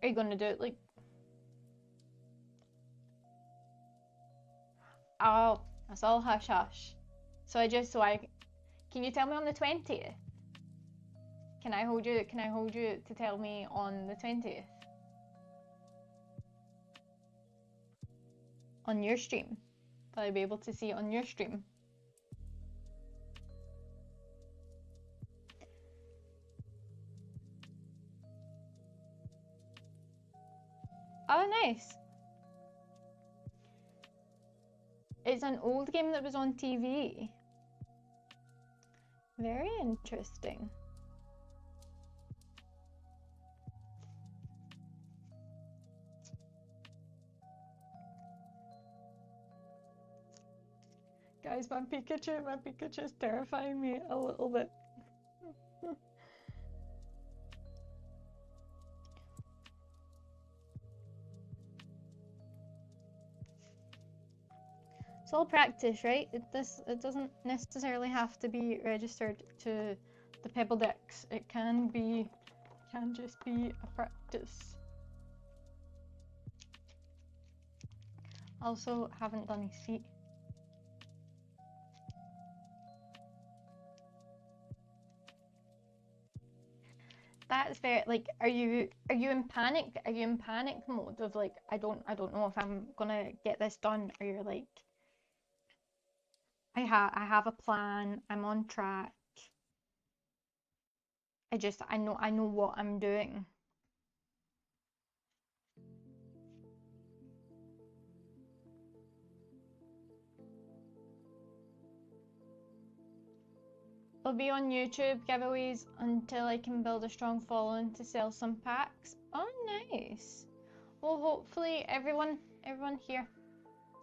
Are you going to do it like... Oh, that's all hush hush. So can you tell me on the 20th? Can I hold you to tell me on the 20th? On your stream? Will I be able to see it on your stream? Oh, nice. It's an old game that was on TV. Very interesting. Guys, my Pikachu is terrifying me a little bit. It's all practice, right? It doesn't necessarily have to be registered to the Pebble Dex. It can just be a practice. Also, haven't done his feet. That's very, like, are you in panic? Are you in panic mode of like, I don't know if I'm gonna get this done, or you're like, I have a plan, I'm on track. I know what I'm doing. I'll be on YouTube giveaways until I can build a strong following to sell some packs. Oh, nice. Well, hopefully everyone here.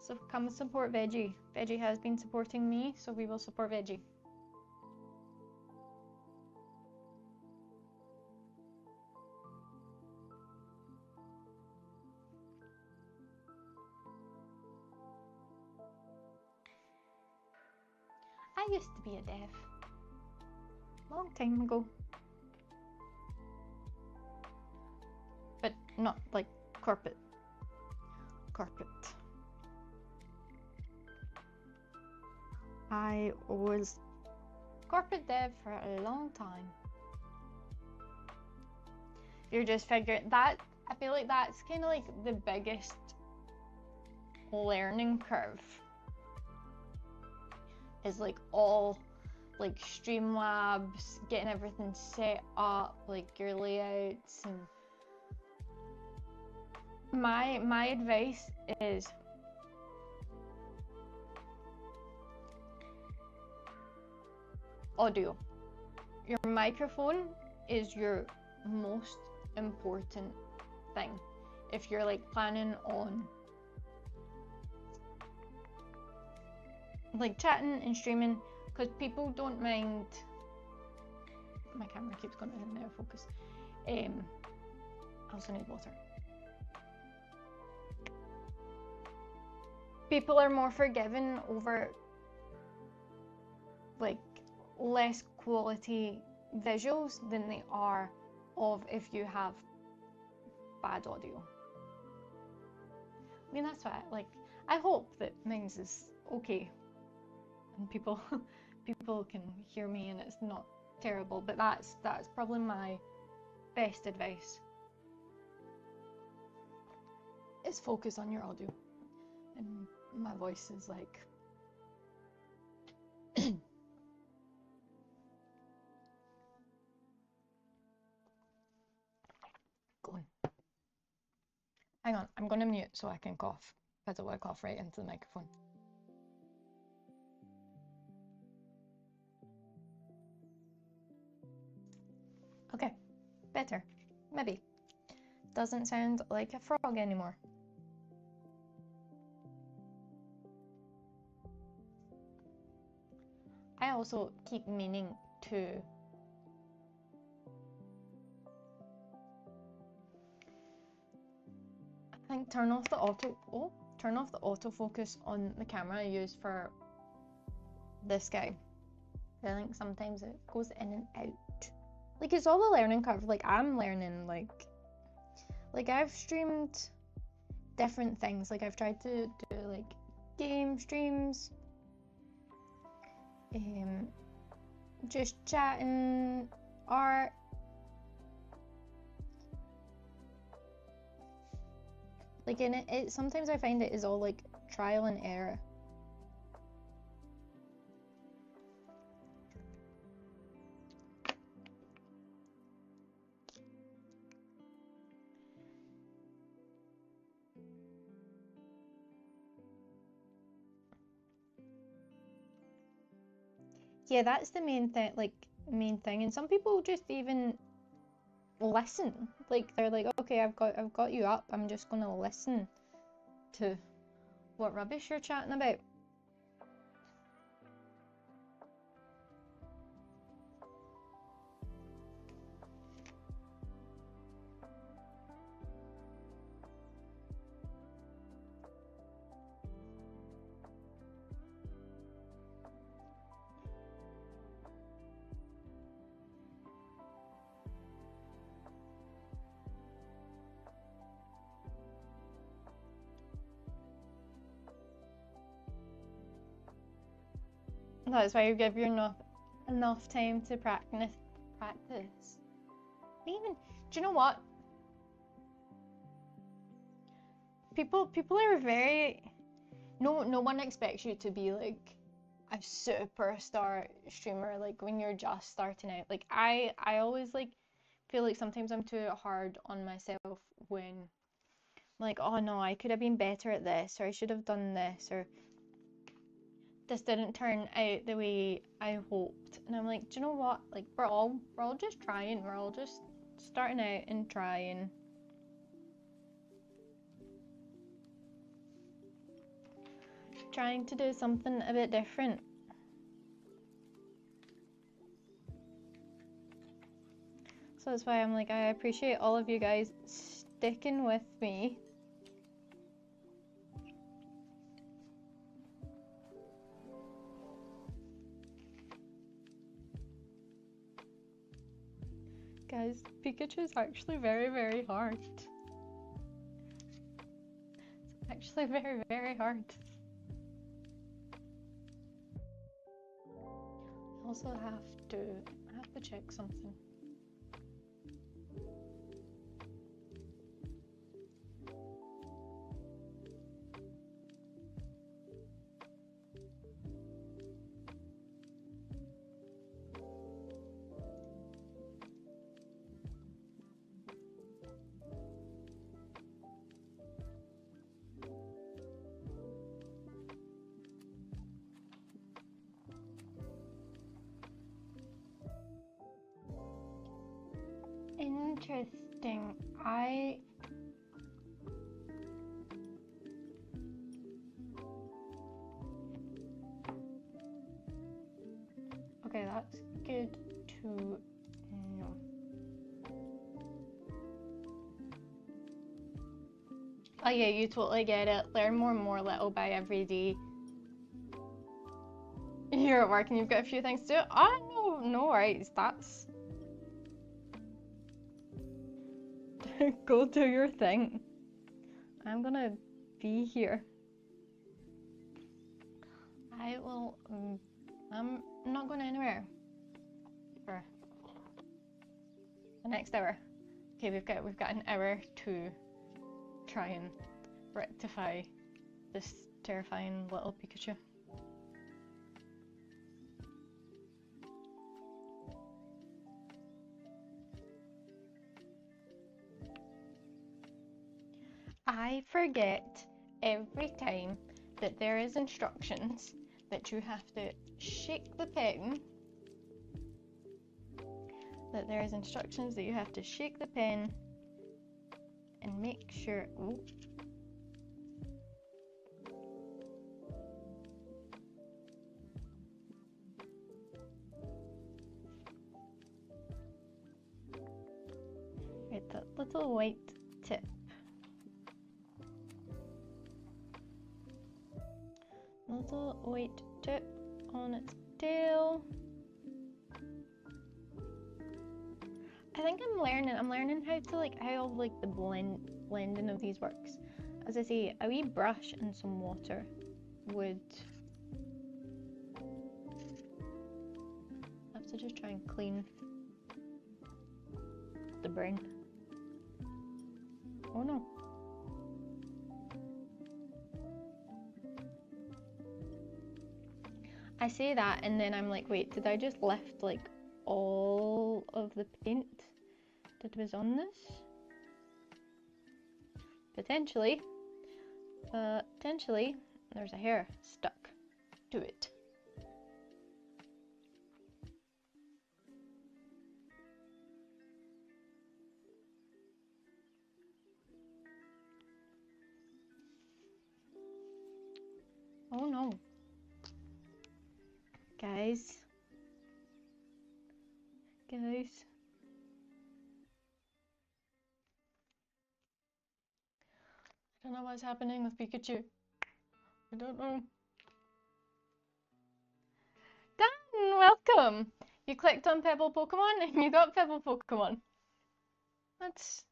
So come support Veggie. Veggie has been supporting me, so we will support Veggie. I used to be a dev. Long time ago. But not like corporate. I was corporate dev for a long time. You're just figuring that, I feel like that's kind of like the biggest learning curve. Is like all like Streamlabs, getting everything set up, like your layouts, and my advice is audio. Your microphone is your most important thing. If you're like planning on like chatting and streaming, because people don't mind. My camera keeps going in and out of focus. I also need water. People are more forgiving over like less quality visuals than they are of if you have bad audio. I mean, that's why I hope that Mings is okay and people can hear me and it's not terrible, but that's probably my best advice, is focus on your audio. And my voice is like going. Hang on, I'm gonna mute so I can cough, because I want to cough right into the microphone. Okay, better. Maybe. Doesn't sound like a frog anymore. I also keep meaning to I think turn off the autofocus on the camera I use for this guy. I think sometimes it goes in and out. Like, it's all the learning curve. Like, I'm learning, like I've streamed different things. Like, I've tried to do like game streams, just chatting, art. Like, in it sometimes I find it is all like trial and error. Yeah, that's the main thing, and some people just even listen. Like, they're like, okay, I've got you up. I'm just gonna listen to what rubbish you're chatting about. That's why you give you enough time to practice. Even, do you know what? People are very, no one expects you to be like a superstar streamer like when you're just starting out. Like, I always like feel like sometimes I'm too hard on myself when, like, oh no, I could have been better at this, or I should have done this, or this didn't turn out the way I hoped. And I'm like, do you know what? Like, we're all just trying. We're all just starting out and trying. Trying to do something a bit different. So that's why I'm like, I appreciate all of you guys sticking with me. Guys, Pikachu is actually very, very hard. It's actually very, very hard. I also have to check something. Interesting. Okay, that's good to know. Oh yeah, you totally get it. Learn more little by every day. You're at work and you've got a few things to do. Oh no worries. That's go do your thing. I'm gonna be here. I will. I'm not going anywhere for the next hour. Okay, we've got an hour to try and rectify this terrifying little Pikachu. I forget every time that there is instructions that you have to shake the pen. That there is instructions that you have to shake the pen and make sure. Ooh. Right, that little white tip. little white tip on its tail. I think I'm learning how to how the blending of these works. As I say, a wee brush and some water would have to just try and clean the brown. Oh no. I say that and then I'm like, wait, did I just lift all of the paint that was on this? Potentially. Potentially there's a hair stuck to it. Oh no. Guys. I don't know what's happening with Pikachu. I don't know. Dan, welcome! You clicked on Pebble Pokemon and you got Pebble Pokemon. That's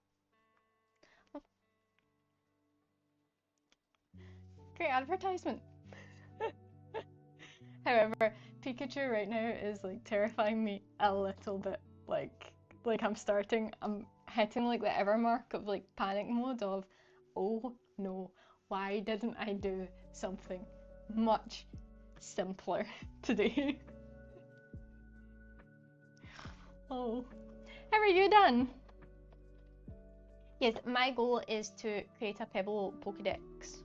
great advertisement. However, Pikachu right now is terrifying me a little bit. Like I'm hitting the ever mark of panic mode of, oh no, why didn't I do something much simpler today? Oh, how are you, Dan? Yes, my goal is to create a Pebble Pokédex.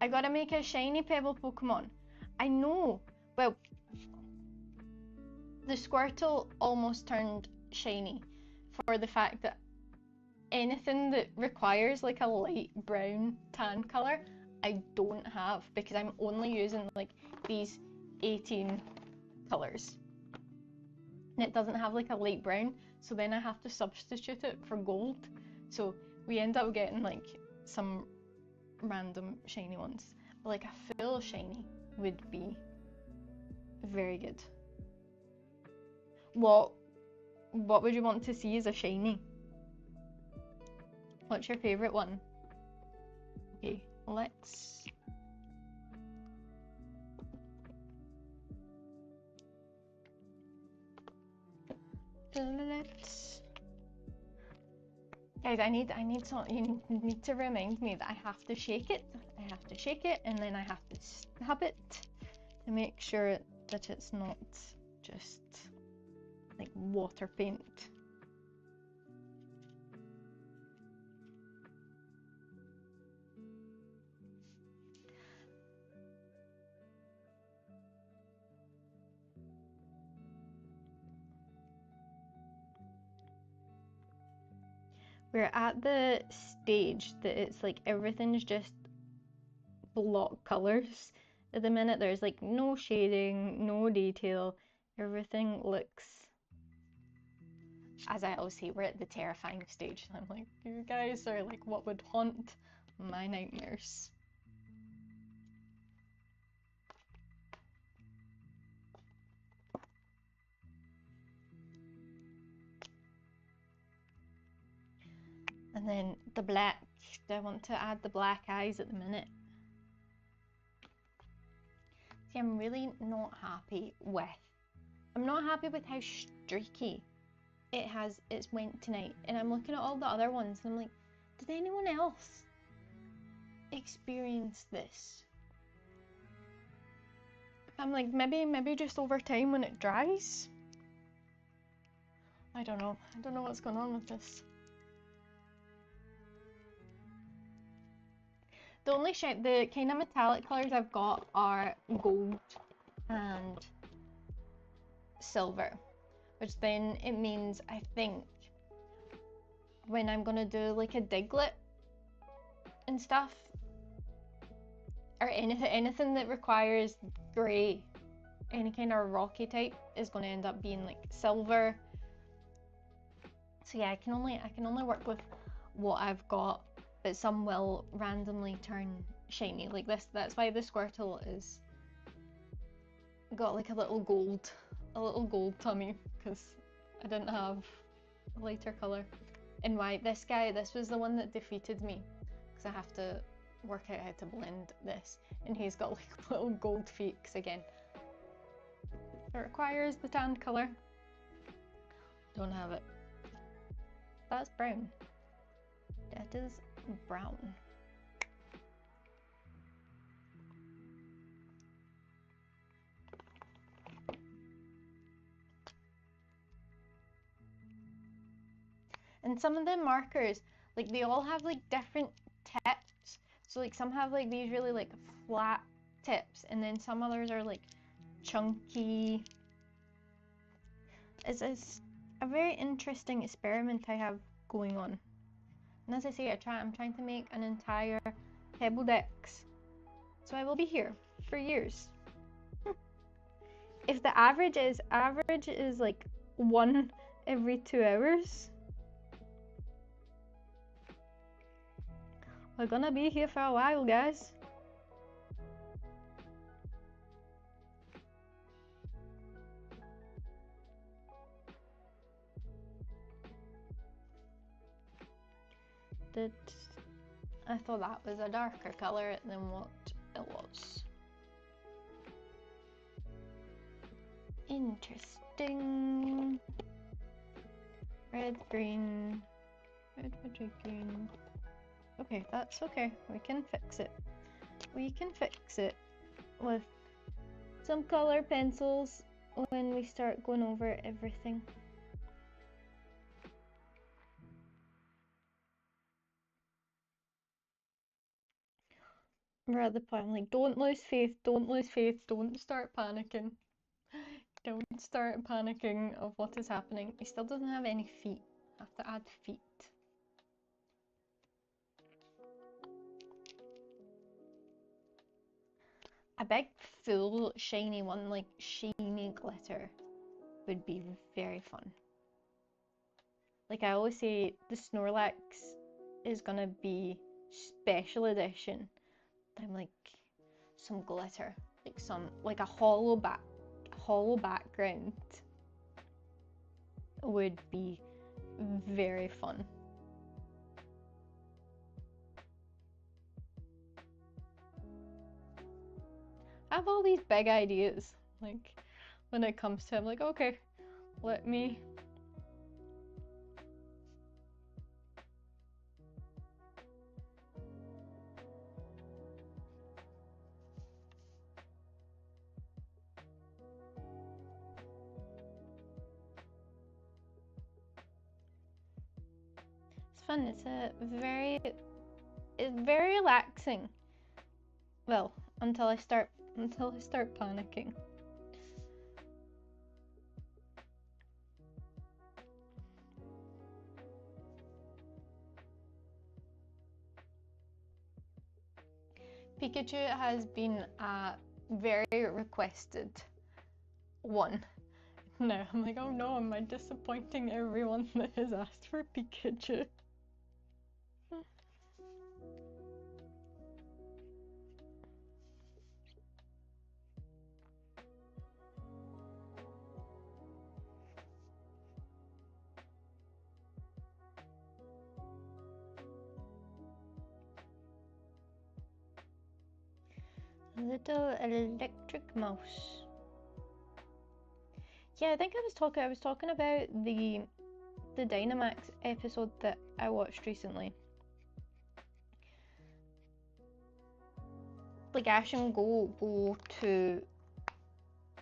I gotta make a shiny Pebble Pokemon. I know. Well, the Squirtle almost turned shiny for the fact that anything that requires a light brown tan color, I don't have because I'm only using these 18 colors. And it doesn't have a light brown, so then I have to substitute it for gold. So we end up getting some random shiny ones. But a full shiny would be very good. What would you want to see as a shiny? What's your favourite one? Okay, let's... Guys, I need something. You need to remind me that I have to shake it. I have to shake it and then I have to stab it to make sure that it's not just water paint. We're at the stage that it's everything's just block colors at the minute. There's no shading, no detail. Everything looks, as I always say, we're at the terrifying stage. I'm like, you guys are what would haunt my nightmares. And then the black, I want to add the black eyes at the minute. See, I'm really not happy with, I'm not happy with how streaky it's went tonight. And I'm looking at all the other ones and I'm like, did anyone else experience this? I'm like, maybe just over time when it dries. I don't know what's going on with this. The only the kind of metallic colours I've got are gold and silver, which then it means I think when I'm gonna do a Diglett and stuff, or anything that requires grey, any kind of rocky type is gonna end up being silver. So yeah, I can only work with what I've got. But some will randomly turn shiny like this. That's why the Squirtle is got like a little gold tummy, because I didn't have a lighter colour. And why this guy, this was the one that defeated me, because I have to work out how to blend this, and he's got like little gold feet, because again, it requires the tan colour. Don't have it. That's brown. That is brown. And some of the markers, like they all have like different tips. So like some have like these really like flat tips, and then some others are like chunky. It's a very interesting experiment I have going on. And as I say, I'm trying to make an entire Pebble Dex. So I will be here for years. If the average is like 1 every 2 hours, we're gonna be here for a while, guys. I thought that was a darker colour than what it was. Interesting. Red, green, red, green. Okay, that's okay. We can fix it. We can fix it with some colour pencils when we start going over everything. We're at the point, I'm like, don't lose faith, don't lose faith, don't start panicking. Don't start panicking of what is happening. He still doesn't have any feet. I have to add feet. A big full shiny one, like shiny glitter, would be very fun. Like I always say, the Snorlax is gonna be special edition. I'm like some glitter, like a hollow background would be very fun. I have all these big ideas, like when it comes to, I'm like, okay, let me fun. It's very relaxing. Well, until I start panicking. Pikachu has been a very requested one. Now I'm like, oh no, am I disappointing everyone that has asked for Pikachu? Little electric mouse. Yeah, I think I was talking about the Dynamax episode that I watched recently. Like Ash and go to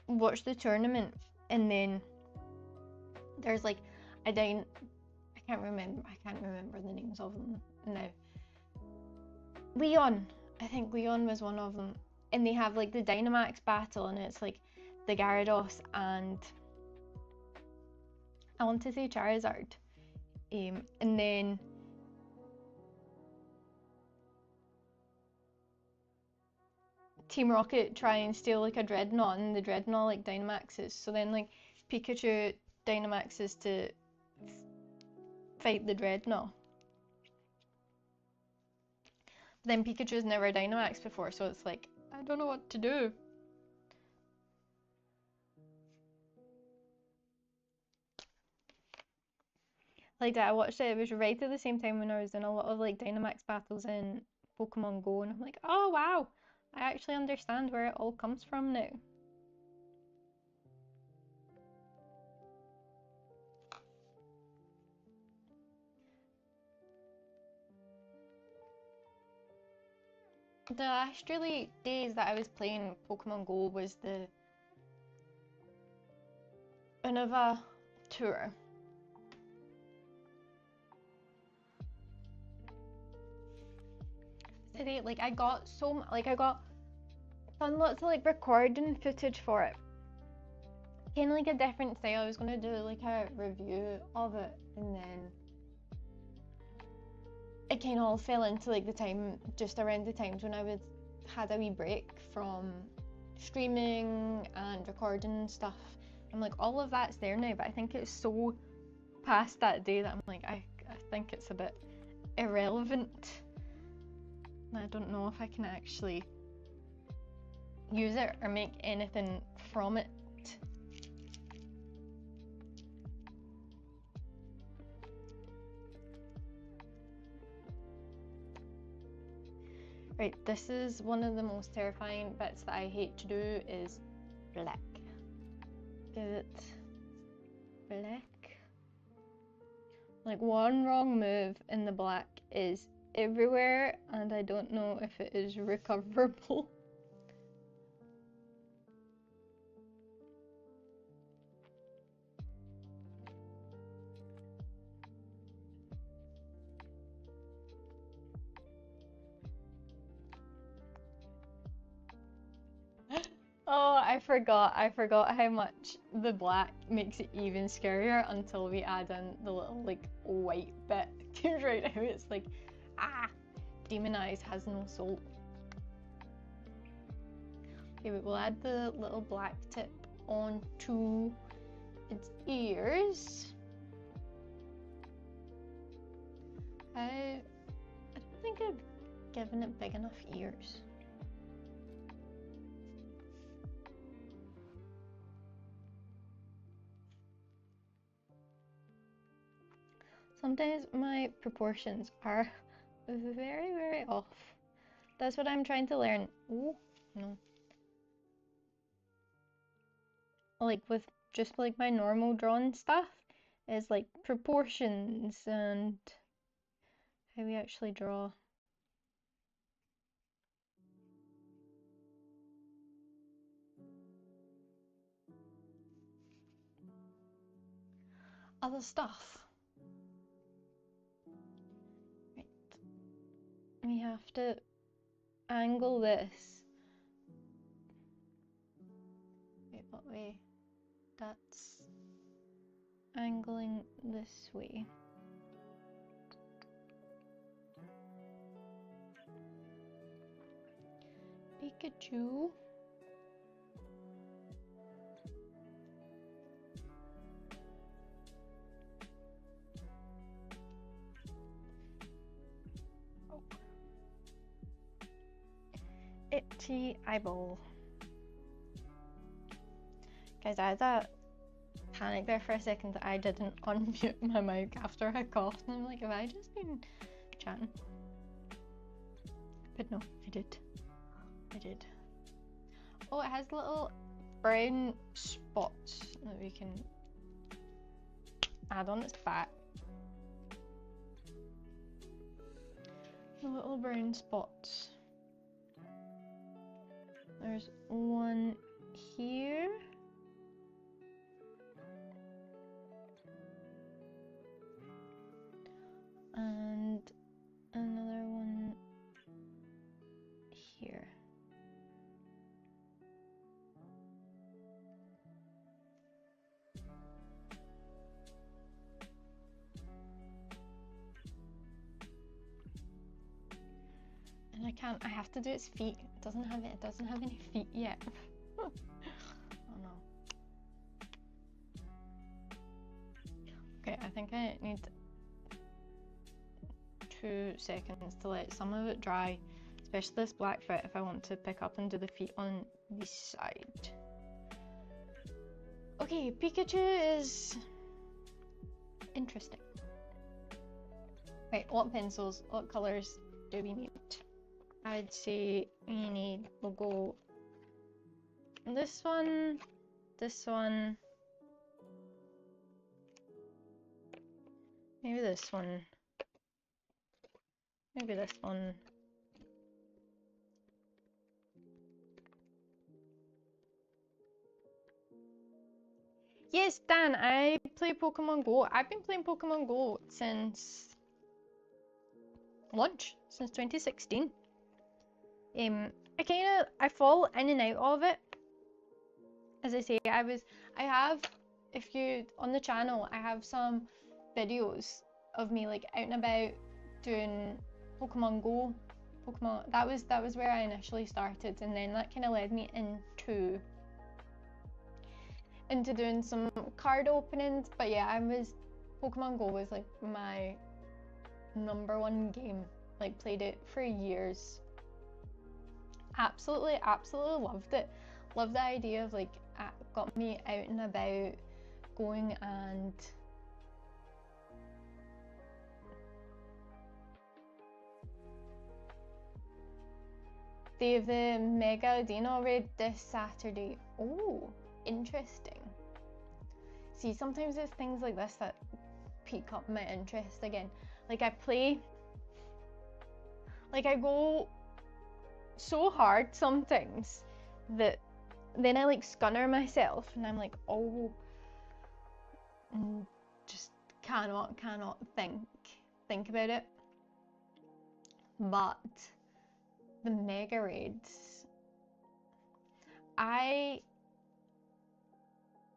watch the tournament, and then there's like I can't remember the names of them now. Leon, I think Leon was one of them, and they have like the Dynamax battle, and it's like the Gyarados and I want to say Charizard, and then Team Rocket try and steal like a Dreadnought, and the Dreadnought like Dynamaxes. So then like Pikachu Dynamaxes to fight the Dreadnought. Then Pikachu's never Dynamaxed before, so it's like, I don't know what to do. Like that, I watched it, it was right at the same time when I was in a lot of like Dynamax battles in Pokemon Go, and I'm like, oh wow, I actually understand where it all comes from now. The last really days that I was playing Pokemon Go was the Unova tour. Like I got done lots of like recording footage for it. Kind of like a different style. I was gonna do like a review of it, and then it kind of all fell into like the time, just around the times when I had a wee break from streaming and recording and stuff. I'm like, all of that's there now, but I think it's so past that day that I'm like, I think it's a bit irrelevant. I don't know if I can actually use it or make anything from it. Right, this is one of the most terrifying bits that I hate to do is black. Is it black? Like one wrong move in the black is everywhere, and I don't know if it is recoverable. Oh, I forgot how much the black makes it even scarier until we add in the little like white bit. Right now it's like, demonized, has no soul. Okay, we'll add the little black tip onto its ears. I don't think I've given it big enough ears. Sometimes my proportions are very, very off. That's what I'm trying to learn. Oh, no. Like with just like my normal drawn stuff is like proportions and how we actually draw. Other stuff. Right. We have to angle this. Wait, what way? That's angling this way. Pikachu. Oh. Itchy eyeball. Guys, I had that panic there for a second that I didn't unmute my mic after I coughed, and I'm like, have I just been chatting? But no, I did. Oh, it has little brown spots that we can add on its back. The little brown spots. There's one here. And another one here. And I have to do its feet. It doesn't have any feet yet. Oh no. Okay, I think I need 2 seconds to let some of it dry Especially this black foot if I want to pick up and do the feet on this side. Okay, Pikachu is interesting. Right, what pencils, what colours do we need? I'd say we need, we'll go this one, maybe this one, maybe this one. Yes, Dan, I play Pokemon Go. I've been playing Pokemon Go since launch, since 2016. I fall in and out of it. As I say, I have, if you, on the channel, I have some videos of me like out and about doing Pokemon Go. That was where I initially started, and then that kind of led me into doing some card openings. But yeah, Pokemon Go was like my #1 game. Like, played it for years. Absolutely loved it. Loved the idea of like, got me out and about, going and they have the Mega Dino raid this Saturday. Oh, interesting. See, sometimes it's things like this that pique up my interest again. Like, I go so hard sometimes that then I like scunner myself and I'm like, oh, just cannot think about it. But the mega raids, I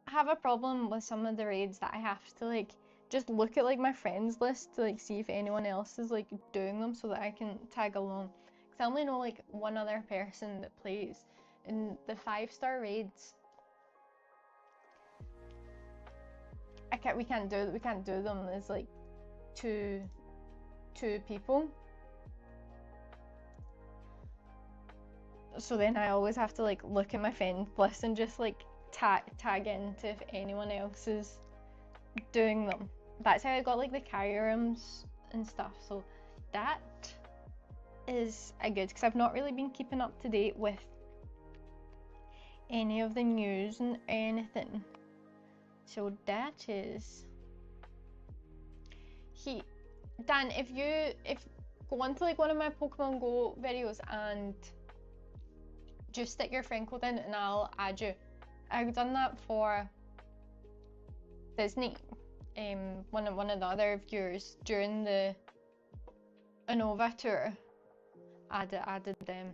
have a problem with some of the raids that I have to like just look at like my friends list to like see if anyone else is like doing them so that I can tag along. Because I only know like one other person that plays. In the 5-star raids, we can't do them as like two people. So then I always have to like look at my friend list and just like tag into if anyone else is doing them. That's how I got like the Kyurems and stuff. So that is a good, because I've not really been keeping up to date with any of the news and anything. So that is Dan, if go onto like one of my Pokemon Go videos and just stick your friend code in and I'll add you. I've done that for Disney, one of the other viewers during the Unova tour added them.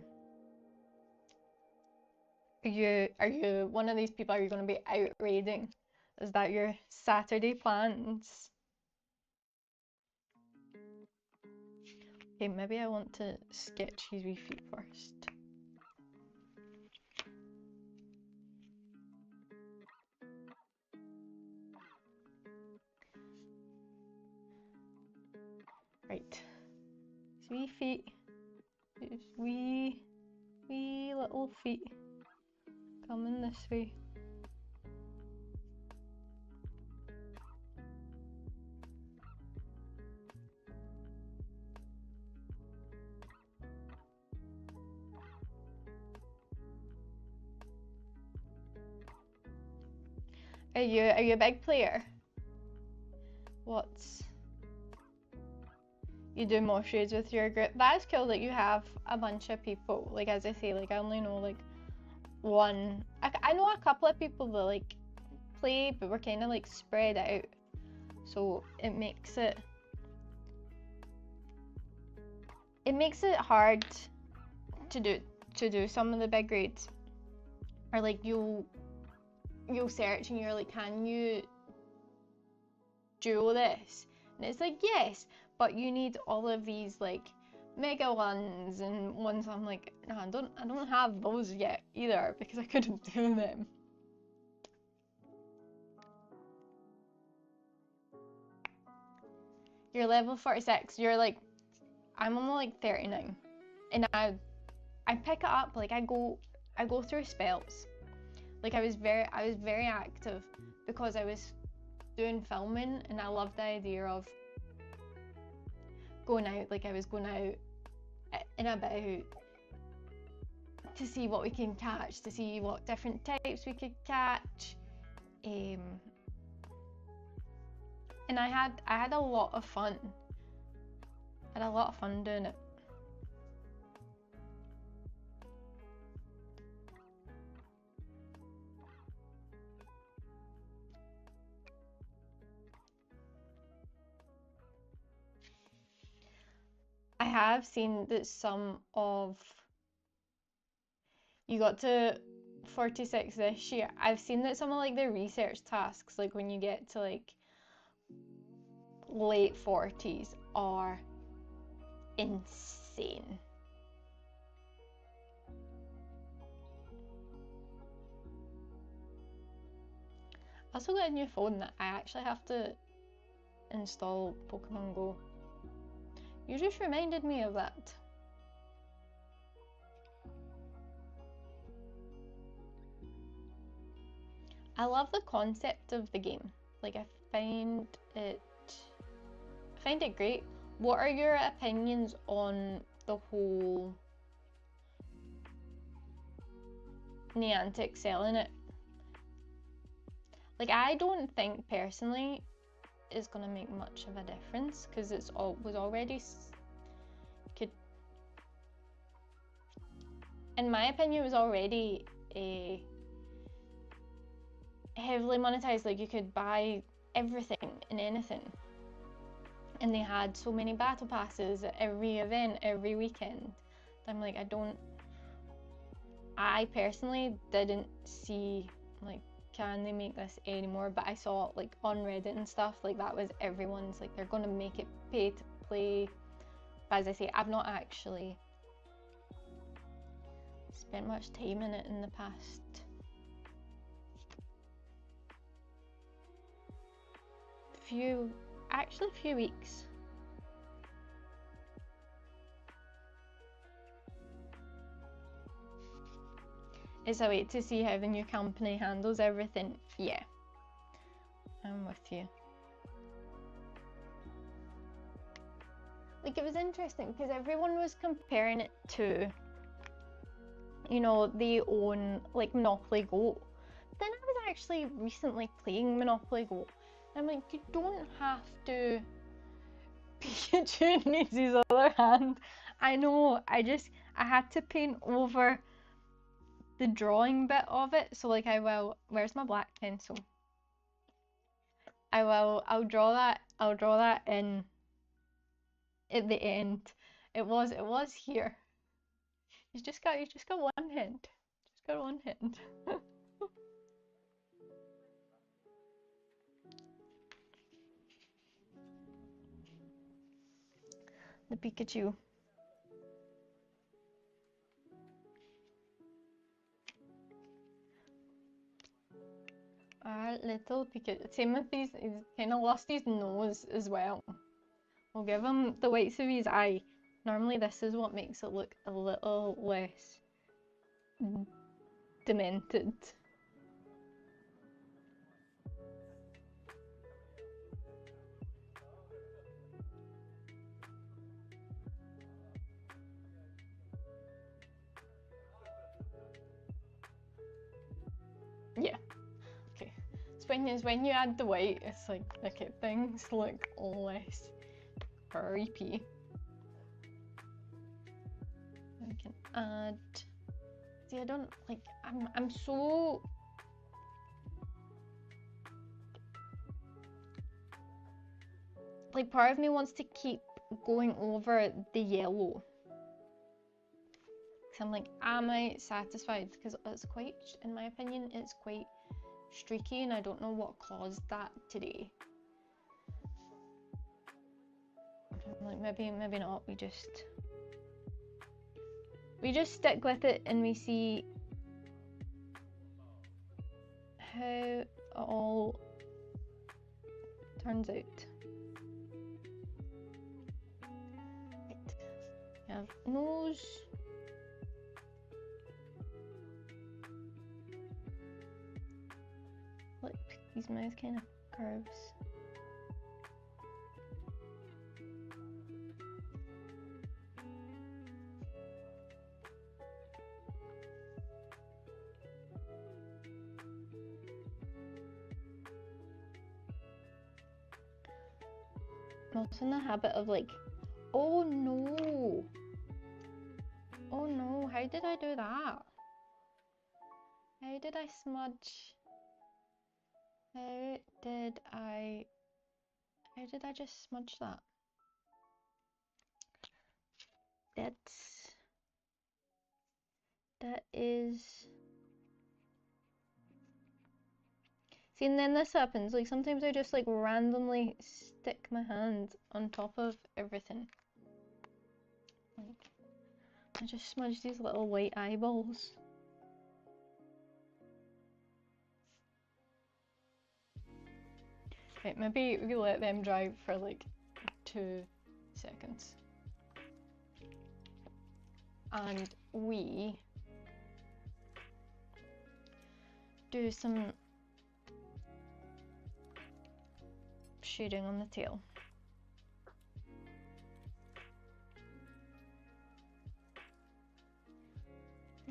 Are you one of these people? Are you going to be out raiding? Is that your Saturday plans? Okay, maybe I want to sketch his wee feet first. Right, his wee feet, his wee little feet coming this way. Are you a big player? You do most raids with your group? That's cool that you have a bunch of people. Like, as I say, like, I only know like one. I know a couple of people that like play, but we're kind of like spread out, so it makes it hard to do some of the big raids. Or like you'll search and you're like, can you duo this? And it's like, yes, but you need all of these like mega ones and ones. I'm like, no, I don't have those yet either, because I couldn't do them. You're level 46. You're like, I'm only like 39, and I pick it up, like I go through spells. Like I was very active because I was doing filming, and I loved the idea of going out. Like I was going out and about to see what we can catch, to see what different types we could catch, and I had a lot of fun. I had a lot of fun doing it. I have seen that some of you got to 46 this year. I've seen that some of like the research tasks, like when you get to like late 40s, are insane. I also got a new phone that I actually have to install Pokemon Go. You just reminded me of that. I love the concept of the game. Like I find it great. What are your opinions on the whole Niantic selling it? Like I don't think personally it's gonna make much of a difference because was already in my opinion, it was already a heavily monetized. Like you could buy everything and anything, and they had so many battle passes at every event, every weekend. I'm like, I personally didn't see like, can they make this anymore? But I saw like on Reddit and stuff, like that was everyone's like, they're gonna make it pay to play. But as I say, I've not actually spent much time in it in the past few weeks. It's a wait to see how the new company handles everything. Yeah, I'm with you. Like it was interesting because everyone was comparing it to, you know, they own like Monopoly Go. Then I was actually recently playing Monopoly Go. I'm like, you don't have to. Pikachu needs his other hand. I know, I had to paint over the drawing bit of it. So like where's my black pencil? I'll draw that in at the end. It was here. He's just got one hand. Just got one hand. The Pikachu. Our little Pikachu. Same with these, he's kind of lost his nose as well. We'll give him the whites of his eye. Normally this is what makes it look a little less demented. Yeah. Okay. It's when you add the white, it's like, okay, things look less creepy. We can add. See, I don't like. I'm so. Like, part of me wants to keep going over the yellow. Because I'm like, am I satisfied? Because it's quite, in my opinion, it's quite streaky, and I don't know what caused that today. I'm like, maybe not. We just stick with it, and we see how it all turns out. Right. We have nose. his mouth kind of curves. I'm also in the habit of like, oh no! Oh no, how did I do that? How did I smudge? How did I just smudge that? That is... See, and then this happens, like sometimes I just like randomly stick my hand on top of everything. Like, I just smudge these little white eyeballs. Right, maybe we let them dry for like 2 seconds. And we do some shading on the tail.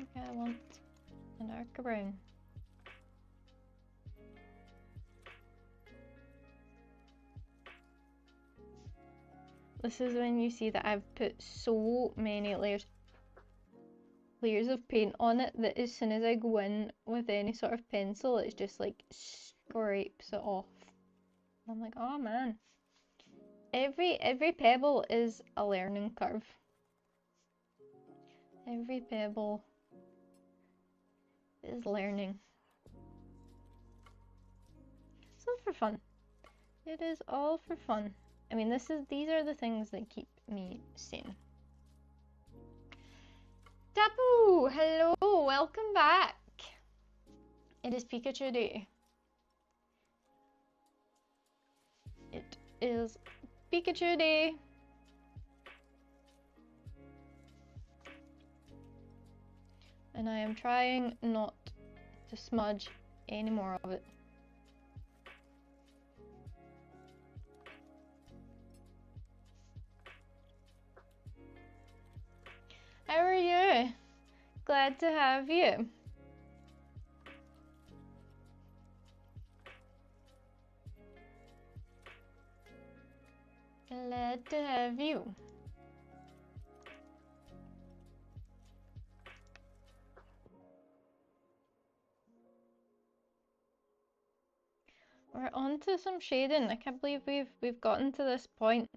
Okay, I want a darker brown. This is when you see that I've put so many layers of paint on it that as soon as I go in with any sort of pencil, it's just like scrapes it off. And I'm like, oh man. Every pebble is a learning curve. Every pebble is learning. It's all for fun. It is all for fun. I mean, these are the things that keep me sane. Tapu, hello, welcome back. It is Pikachu Day. It is Pikachu Day. And I am trying not to smudge any more of it. How are you? Glad to have you. Glad to have you. We're on to some shading. I can't believe we've gotten to this point.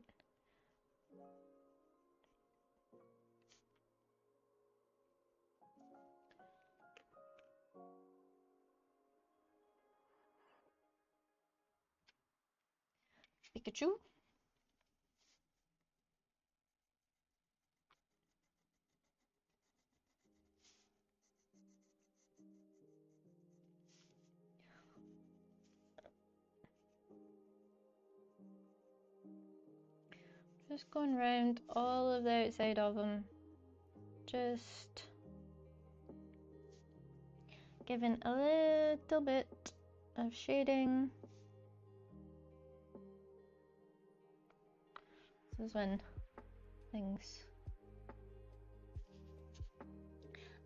Pikachu. Just going round all of the outside of them. Just giving a little bit of shading. This is when things...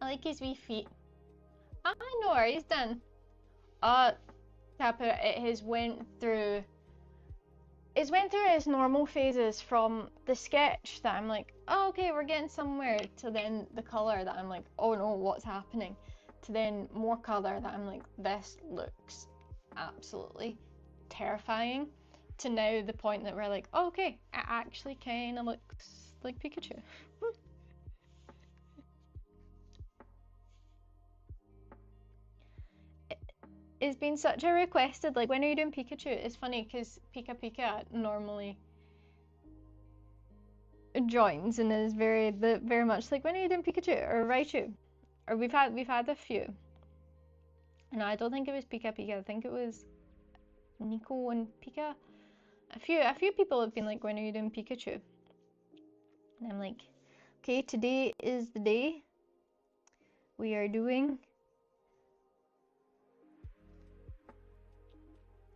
I like his wee feet. Ah, no worries, done. Tapper, it has went through its normal phases from the sketch that I'm like, oh, okay, we're getting somewhere, to then the colour that I'm like, oh no, what's happening? To then more colour that I'm like, this looks absolutely terrifying. To now the point that we're like, oh, okay, it actually kind of looks like Pikachu. It's been such a requested, like, when are you doing Pikachu? It's funny because Pika normally joins and is very much like, when are you doing Pikachu or Raichu? Or we've had a few. And I don't think it was Pika, I think it was Nico and Pika. A few people have been like, when are you doing Pikachu? And I'm like, okay, today is the day. We are doing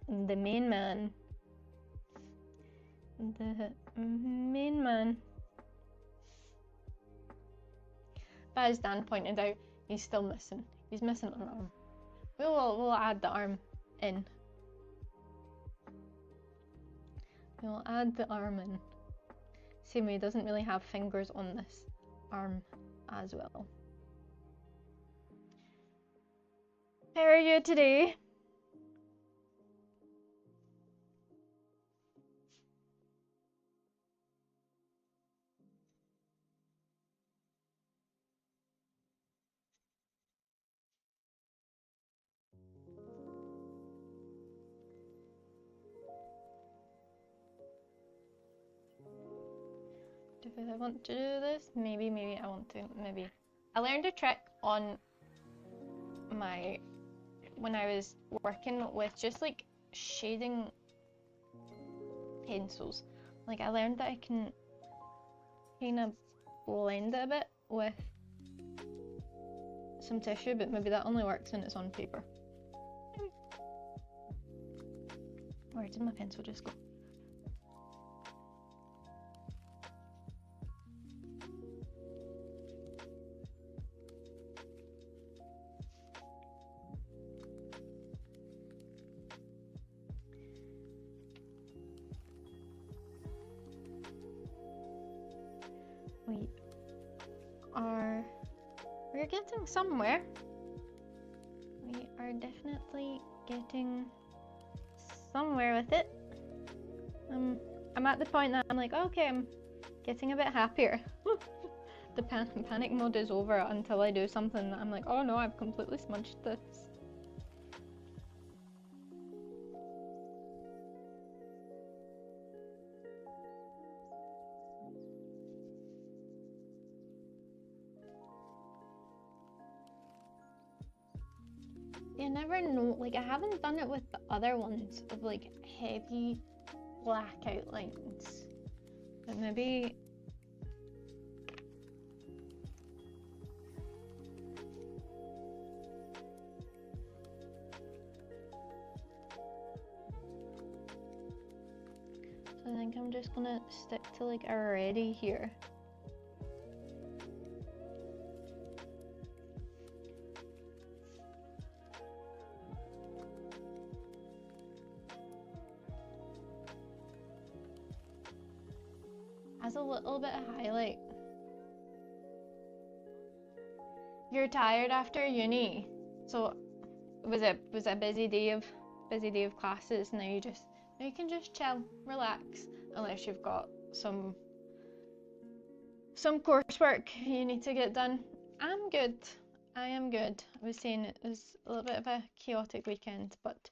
The main man. The main man. But as Dan pointed out, he's still missing. He's missing an arm. We'll add the arm in. We'll add the arm in. Same way he doesn't really have fingers on this arm as well. How are you today? Do I want to do this? Maybe I want to. Maybe. I learned a trick on when I was working with just like shading pencils. Like I learned that I can kind of blend it a bit with some tissue, but maybe that only works when it's on paper. Where did my pencil just go? We're getting somewhere. We are definitely getting somewhere with it. I'm at the point that I'm like, okay, I'm getting a bit happier. The panic mode is over until I do something that I'm like, oh no, I've completely smudged this. You never know, like I haven't done it with the other ones of like heavy black outlines, but maybe so I think I'm just gonna stick to like a ready here. Has a little bit of highlight. You're tired after uni, so was it a busy day of classes? Now you can just chill, relax, unless you've got some coursework you need to get done. I'm good. I am good. I was saying it was a little bit of a chaotic weekend, but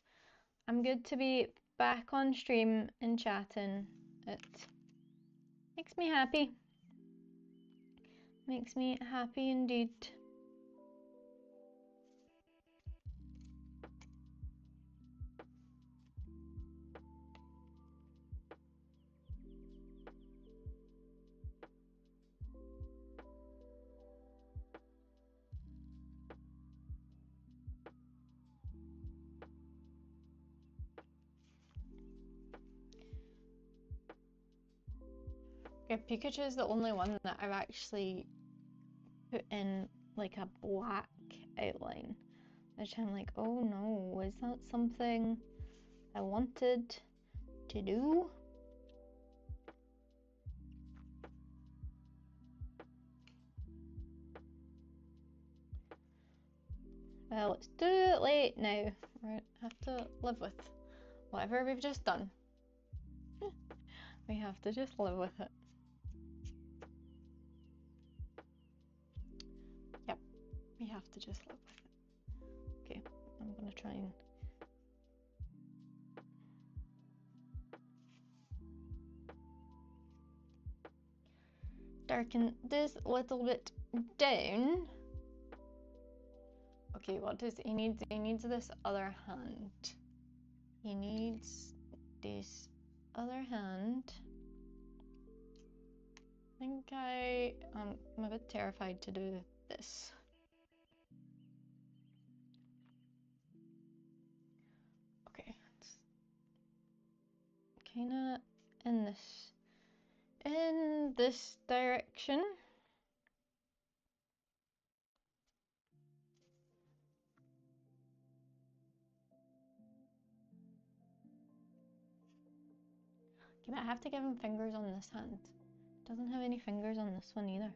I'm good to be back on stream and chatting. It makes me happy. Makes me happy indeed. Yeah, Pikachu is the only one that I've actually put in like a black outline, which I'm like, oh no, is that something I wanted to do? Well, it's too late now. We have to live with whatever we've just done. We have to just live with it. Yep, we have to just live with it. Okay, I'm gonna try and darken this a little bit down. Okay, what does he need? He needs this other hand. He needs this other hand. I think I'm a bit terrified to do this. Okay, kinda in this direction. Okay, but I have to give him fingers on this hand. Doesn't have any fingers on this one either.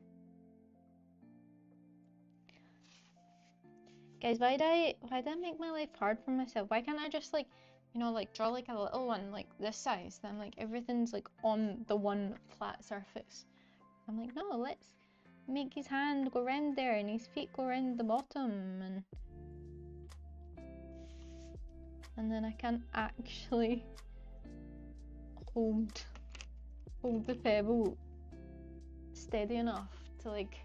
Guys, why do I make my life hard for myself? Why can't I just like, you know, like draw like a little one like this size? Then like everything's like on the one flat surface. I'm like, no, let's make his hand go around there and his feet go around the bottom, and then I can't actually hold the pebble steady enough to like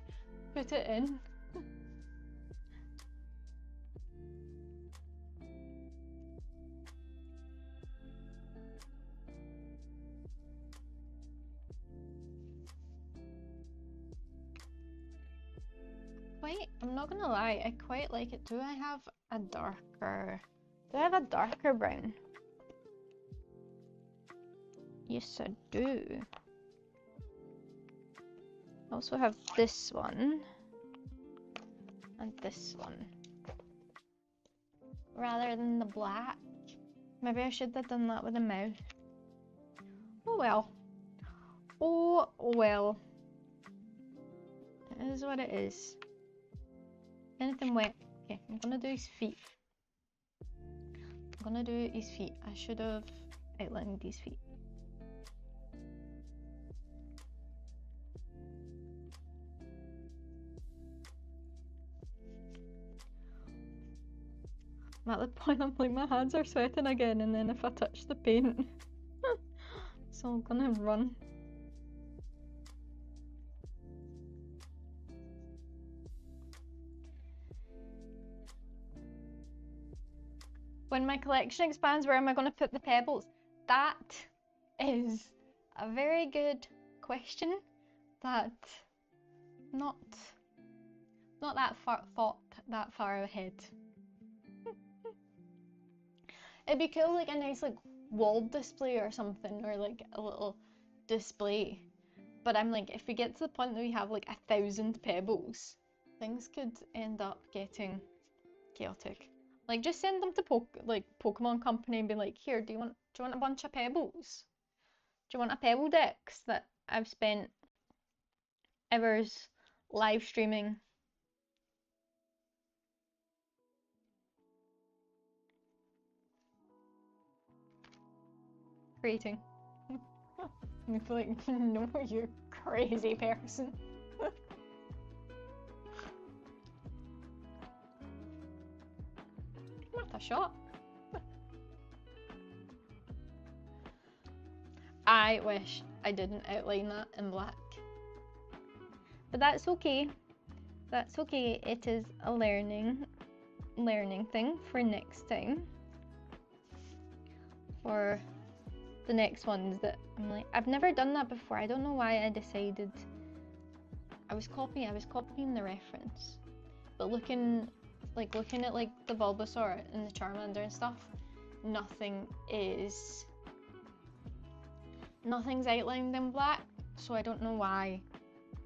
put it in. Wait, I'm not gonna lie, I quite like it. Do I have a darker brown? Yes, I do. I also have this one and this one. Rather than the black. Maybe I should have done that with a mouth. Oh well. Oh well. It is what it is. Anything wet. Okay, I'm gonna do his feet. I should have outlined his feet. I'm at the point I'm like, my hands are sweating again, and then if I touch the paint. So I'm gonna run. When my collection expands, where am I going to put the pebbles? That is a very good question. That not that far ahead. It'd be cool, like a nice like wall display or something, or like a little display. But I'm like, if we get to the point that we have like 1,000 pebbles, things could end up getting chaotic. Like, just send them to Pokemon Company and be like, here, do you want a bunch of pebbles? Do you want a Pebble Dex that I've spent hours live streaming? Creating. I'm like, no, you crazy person. Worth a shot. I wish I didn't outline that in black. But that's okay. That's okay. It is a learning thing for next time. For the next ones that I'm like, I've never done that before. I don't know why I decided. I was copying the reference, but looking at like the Bulbasaur and the Charmander and stuff, nothing's outlined in black, so I don't know why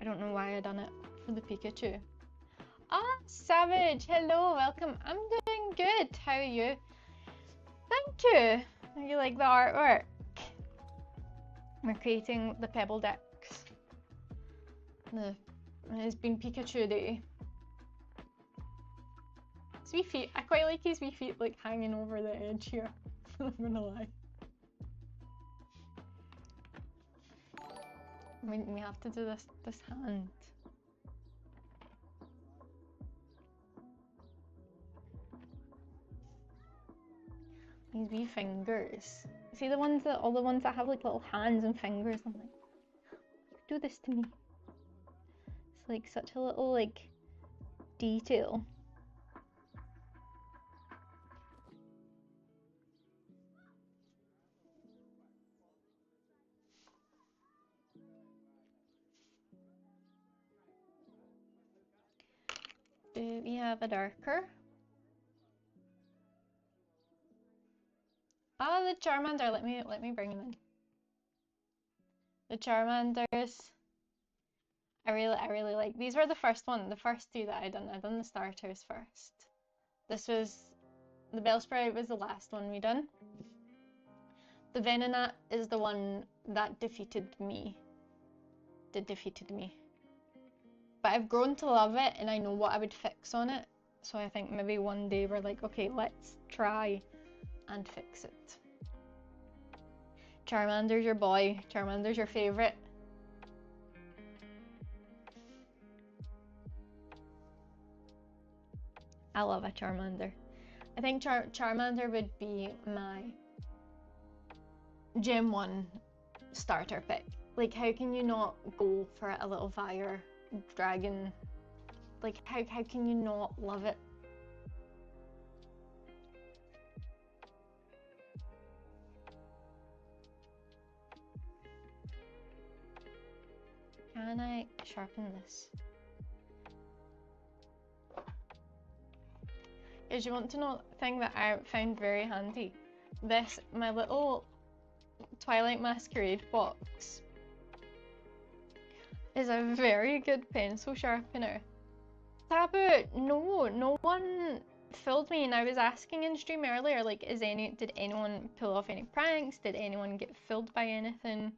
I done it for the Pikachu. Ah, Savage, hello, welcome. I'm doing good. How are you? Thank you. You like the artwork? We're creating the Pebble Dex. It's been Pikachu Day. His wee feet. I quite like his wee feet like hanging over the edge here. I'm gonna lie. We have to do this hand. These wee fingers. See all the ones that have like little hands and fingers. I'm like, do this to me. It's like such a little like detail. Do we have a darker? Ah, the Charmander. Let me bring him in. The Charmanders. I really like. These were the first two that I done. I done the starters first. This was the Bellsprout was the last one we done. The Venonat is the one that defeated me. But I've grown to love it, and I know what I would fix on it. So I think maybe one day we're like, okay, let's try and fix it. Charmander's your boy. Charmander's your favourite. I love a Charmander. I think Charmander would be my Gen 1 starter pick. Like, how can you not go for a little fire dragon? Like, how can you not love it? Can I sharpen this? If you want to know a thing that I found very handy, this, my little Twilight Masquerade box, is a very good pencil sharpener. Taboo, no one filled me, and I was asking in stream earlier, like, did anyone pull off any pranks? Did anyone get filled by anything?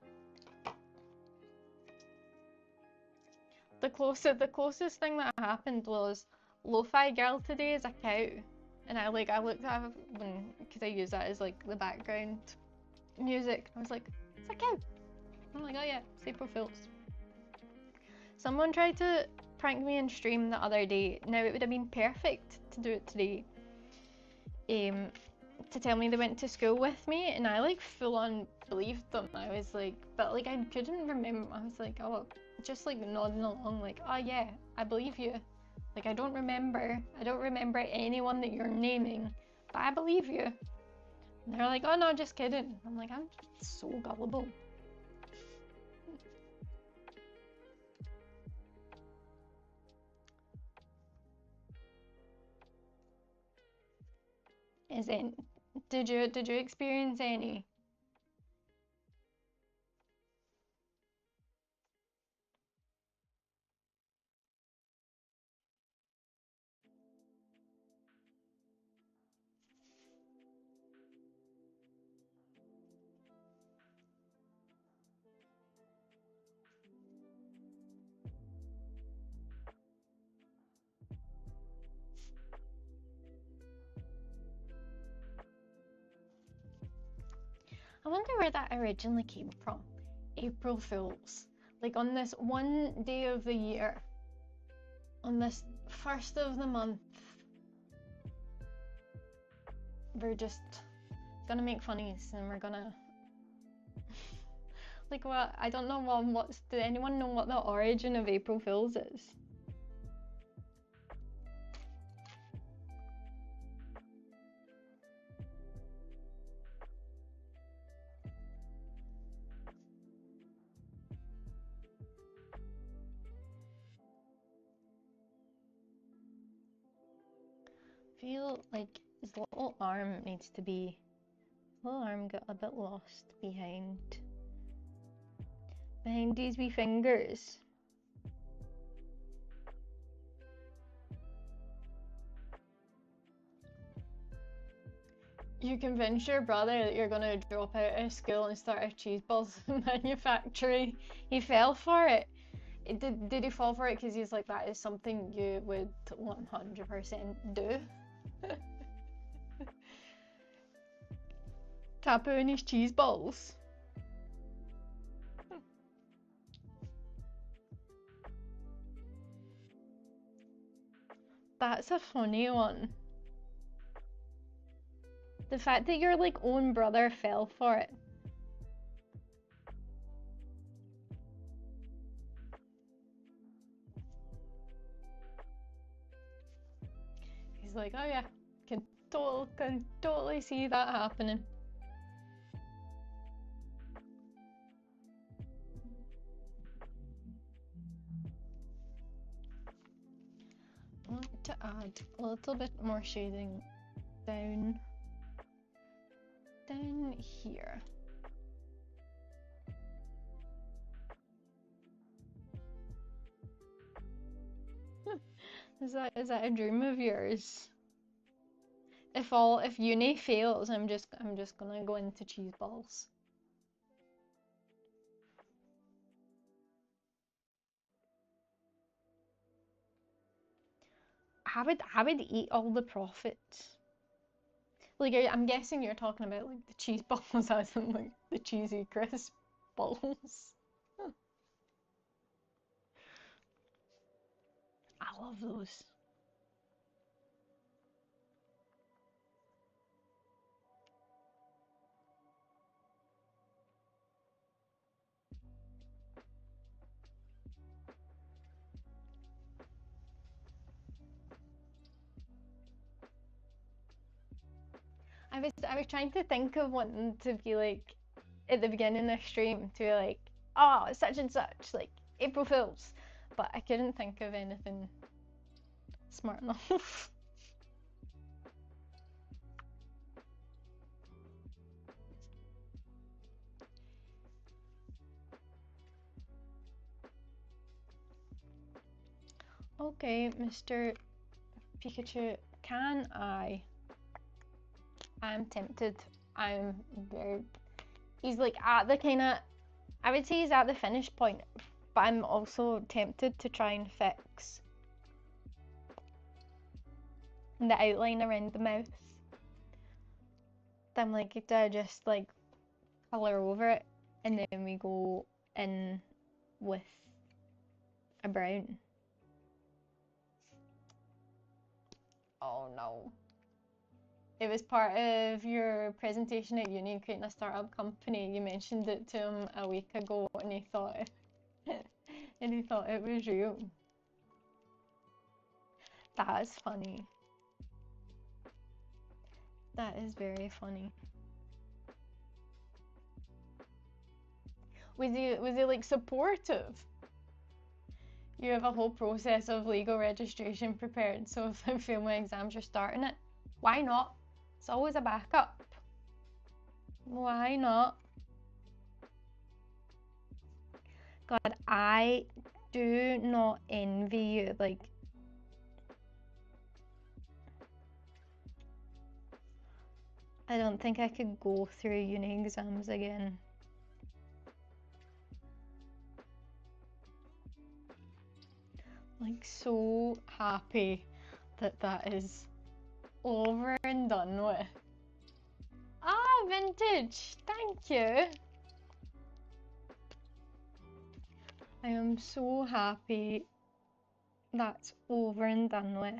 The closest thing that happened was Lo-Fi Girl today is a cow, and I looked at it because I use that as like the background music. I was like, it's a cow. I'm like, oh yeah, it's April Fools. Someone tried to prank me in stream the other day. Now it would have been perfect to do it today. To tell me they went to school with me, and I like full on believed them. I was like, but like I couldn't remember. I was like, oh, just like nodding along, like, oh yeah, I believe you. Like I don't remember anyone that you're naming, but I believe you. And they're like, oh no, just kidding. I'm like, I'm so gullible. Did you experience any? I wonder where that originally came from. April Fools. Like on this one day of the year, on this first of the month, we're just gonna make funnies and we're gonna like what? I don't know did anyone know what the origin of April Fools is? Feel like his little arm needs to be. His little arm got a bit lost behind these wee fingers. You convince your brother that you're gonna drop out of school and start a cheese balls manufactory. He fell for it. Did he fall for it because he's like, that is something you would 100% do? Tapu and his cheese balls. That's a funny one. The fact that your like own brother fell for it. He's like, oh yeah, can totally see that happening. I want to add a little bit more shading down here. Is that a dream of yours? If uni fails, I'm just gonna go into cheese balls. I would eat all the profits. Like, I'm guessing you're talking about like the cheese balls as in like the cheesy crisp balls. I love those. I was trying to think of one to be like at the beginning of the stream to be like, oh, such and such, like April Fools, but I couldn't think of anything smart enough. Okay, Mr. Pikachu, can I? I'm tempted. I'm very. He's like at the kind of. I would say he's at the finish point, but I'm also tempted to try and fix the outline around the mouth. I'm like, do I just like colour over it and then we go in with a brown? Oh no. It was part of your presentation at uni creating a startup company. You mentioned it to him a week ago and he thought it was real. That is funny. That is very funny. Was he like supportive? You have a whole process of legal registration prepared, so if I fail my exams, you're starting it. Why not? It's always a backup. Why not? God, I do not envy you. Like, I don't think I could go through uni exams again. Like, so happy that that is over and done with. Ah, vintage! Thank you! I am so happy that's over and done with.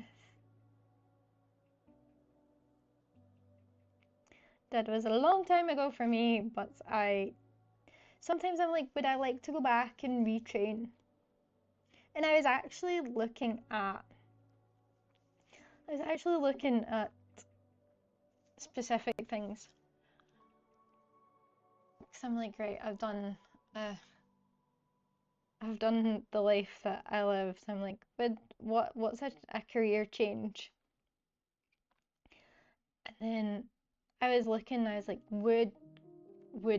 That was a long time ago for me, but sometimes I'm like, would I like to go back and retrain? And I was actually looking at specific things. Because I'm like, right, I've done the life that I lived. I'm like, but what's a career change? And then I was looking, I was like, would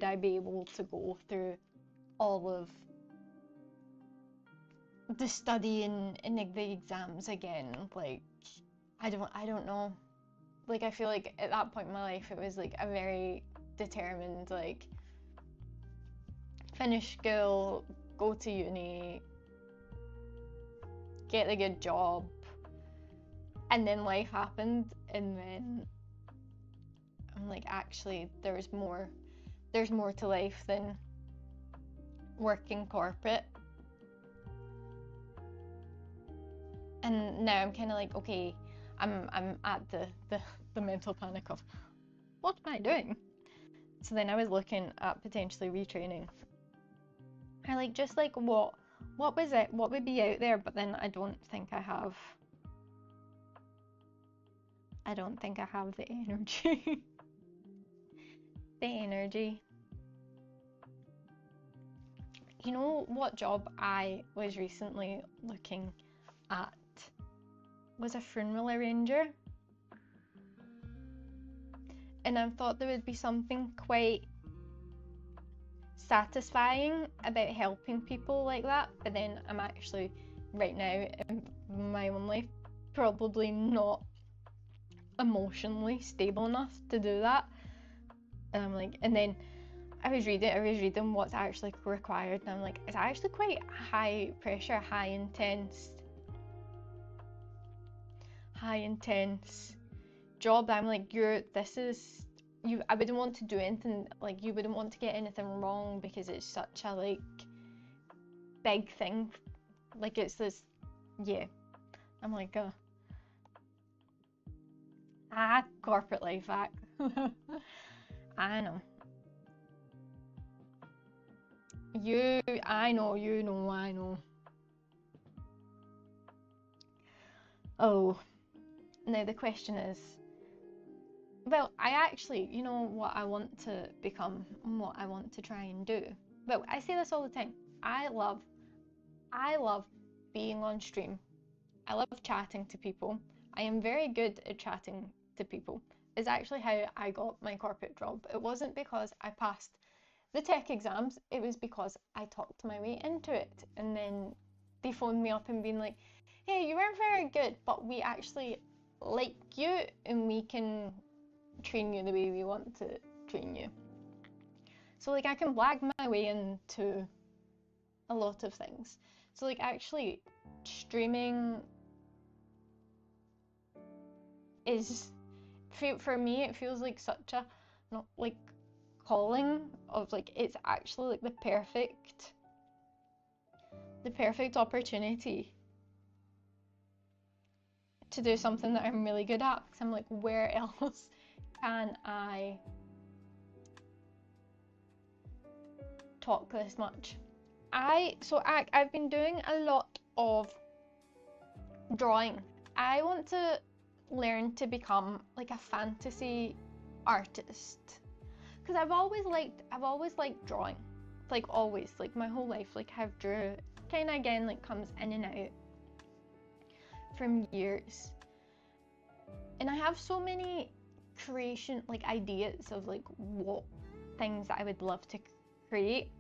I be able to go through all of the study and like the exams again? Like, I don't know. Like, I feel like at that point in my life, it was like a very determined, like, finish school, go to uni, get a good job, and then life happened, and then I'm like, actually, there's more to life than working corporate. And now I'm kind of like, okay, I'm at the mental panic of, what am I doing? So then I was looking at potentially retraining. I like, just like what was it? What would be out there? But then I don't think I have the energy. The energy. You know what job I was recently looking at? Was a funeral arranger. And I thought there would be something quite satisfying about helping people like that, but then I'm actually right now in my own life probably not emotionally stable enough to do that. And I'm like, and then I was reading what's actually required, and I'm like, it's actually quite high pressure, high intense job. I'm like, I wouldn't want to do anything, like, you wouldn't want to get anything wrong because it's such a, like, big thing. Like, it's this, yeah. I'm like, corporate life hack. I know. I know. Oh, now the question is, well, I actually, you know what I want to become and what I want to try and do? Well, I say this all the time. I love being on stream. I love chatting to people. I am very good at chatting to people. It's actually how I got my corporate job. It wasn't because I passed the tech exams, it was because I talked my way into it. And then they phoned me up and been like, hey, you weren't very good, but we actually like you and we can train you the way we want to train you. So, like, I can blag my way into a lot of things. So, like, actually streaming is, for me, it feels like such a, not like, calling of, like, it's actually like the perfect opportunity to do something that I'm really good at, because I'm like, where else can I talk this much? I've been doing a lot of drawing. I want to learn to become like a fantasy artist, because I've always liked drawing, like always, like my whole life. Like I've drew, kind of, again, like comes in and out from years, and I have so many creation, like, ideas of like what things that I would love to create,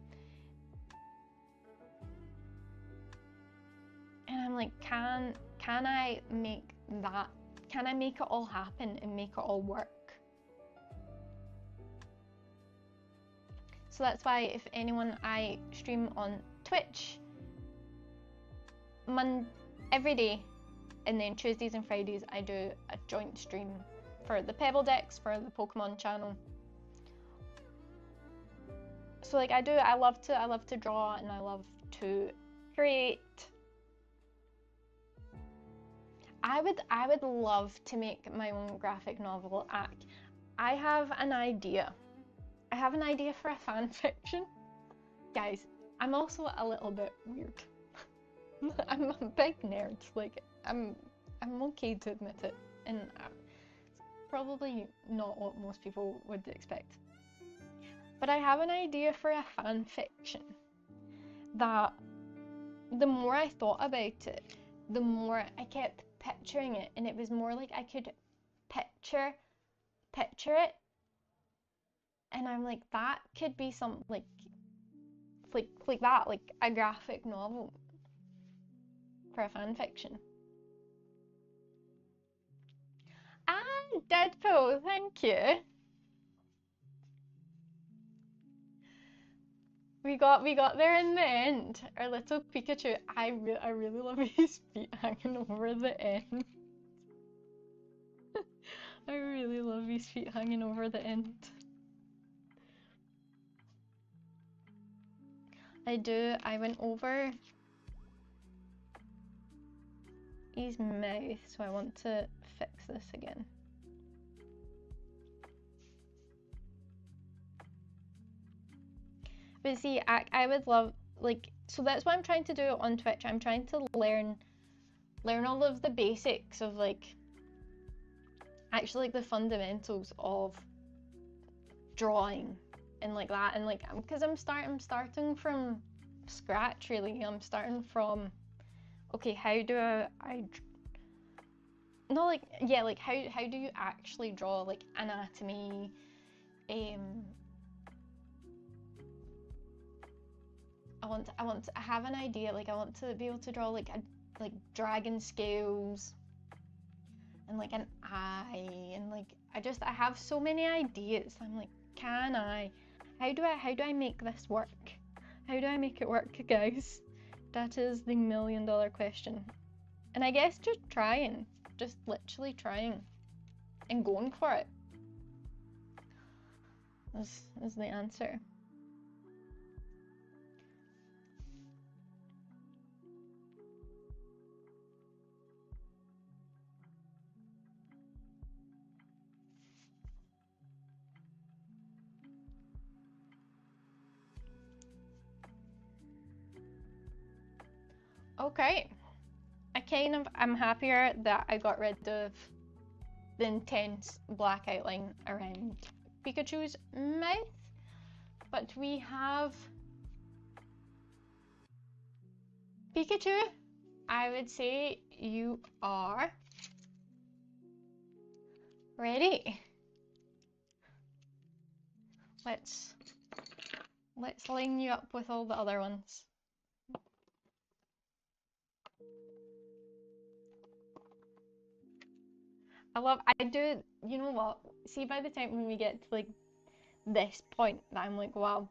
and I'm like, can I make that? Can I make it all happen and make it all work? So that's why, if anyone, I stream on Twitch every day, and then Tuesdays and Fridays I do a joint stream for the Pebble Dex, for the Pokémon channel. So like I love to draw, and I love to create. I would love to make my own graphic novel. I have an idea. I have an idea for a fan fiction. Guys, I'm also a little bit weird. I'm a big nerd. Like, I'm okay to admit it, and it's probably not what most people would expect. But I have an idea for a fan fiction that, the more I thought about it, the more I kept picturing it, and it was more like I could picture it, and I'm like, that could be some like that, like a graphic novel for a fan fiction. Deadpool, thank you. We got there in the end. Our little Pikachu. I really love his feet hanging over the end. I really love his feet hanging over the end. I do. I went over his mouth, so I want to fix this again. But see, I would love, like, so that's what I'm trying to do on Twitch. I'm trying to learn all of the basics of, like, actually, like, the fundamentals of drawing and like that, and like, because I'm starting from scratch, really. I'm starting from, okay, how do I no, like, yeah, like, how do you actually draw, like, anatomy, I have an idea, like, I want to be able to draw like dragon scales, and like an eye, and like I have so many ideas. I'm like, how do I make this work? How do I make it work, guys? That is the $1,000,000 question. And I guess just trying, just literally trying and going for it is the answer. Okay, I'm happier that I got rid of the intense black outline around Pikachu's mouth, but we have Pikachu. I would say you are ready. Let's line you up with all the other ones. I do, you know what? See, by the time when we get to like this point, I'm like, wow.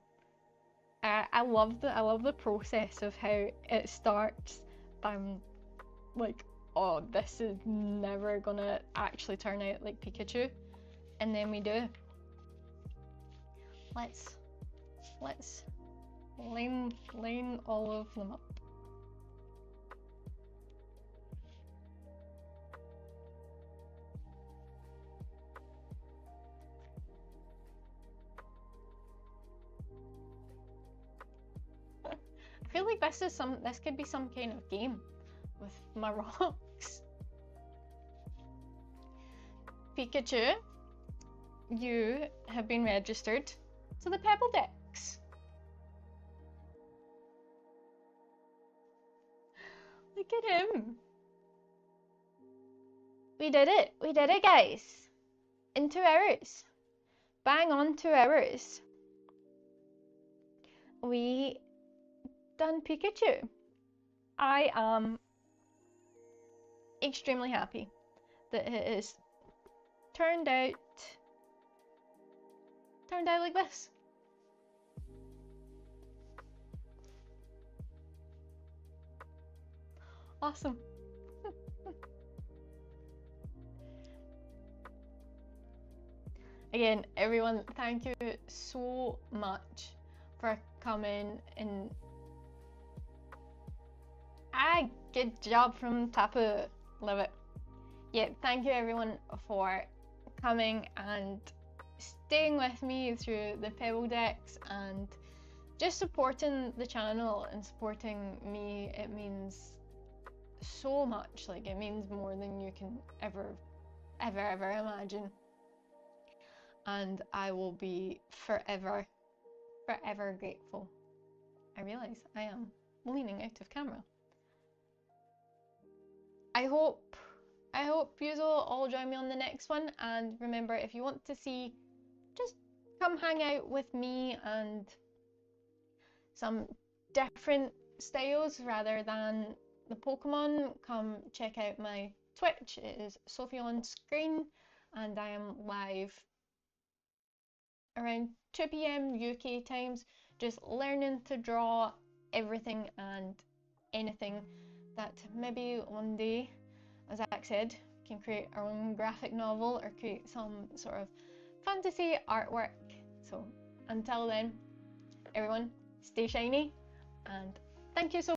I love the process of how it starts. I'm like, oh, this is never gonna actually turn out like Pikachu, and then we do. Let's line all of them up. I feel like this could be some kind of game with my rocks. Pikachu, you have been registered to the Pebble Dex. Look at him. We did it, guys. In 2 hours. Bang on 2 hours. We done Pikachu. I am extremely happy that it has turned out like this. Awesome. Again, everyone, thank you so much for coming and good job from Tapu. Love it. Yeah, thank you everyone for coming and staying with me through the Pebble Dex and just supporting the channel and supporting me. It means so much. Like, it means more than you can ever imagine. And I will be forever grateful. I realize I am leaning out of camera. I hope you all join me on the next one, and remember, if you want to see, just come hang out with me and some different styles rather than the Pokemon, come check out my Twitch. It is Sophie on Screen, and I am live around 2 p.m. UK times, just learning to draw everything and anything that maybe one day, as Zach said, we can create our own graphic novel or create some sort of fantasy artwork. So until then, everyone, stay shiny, and thank you so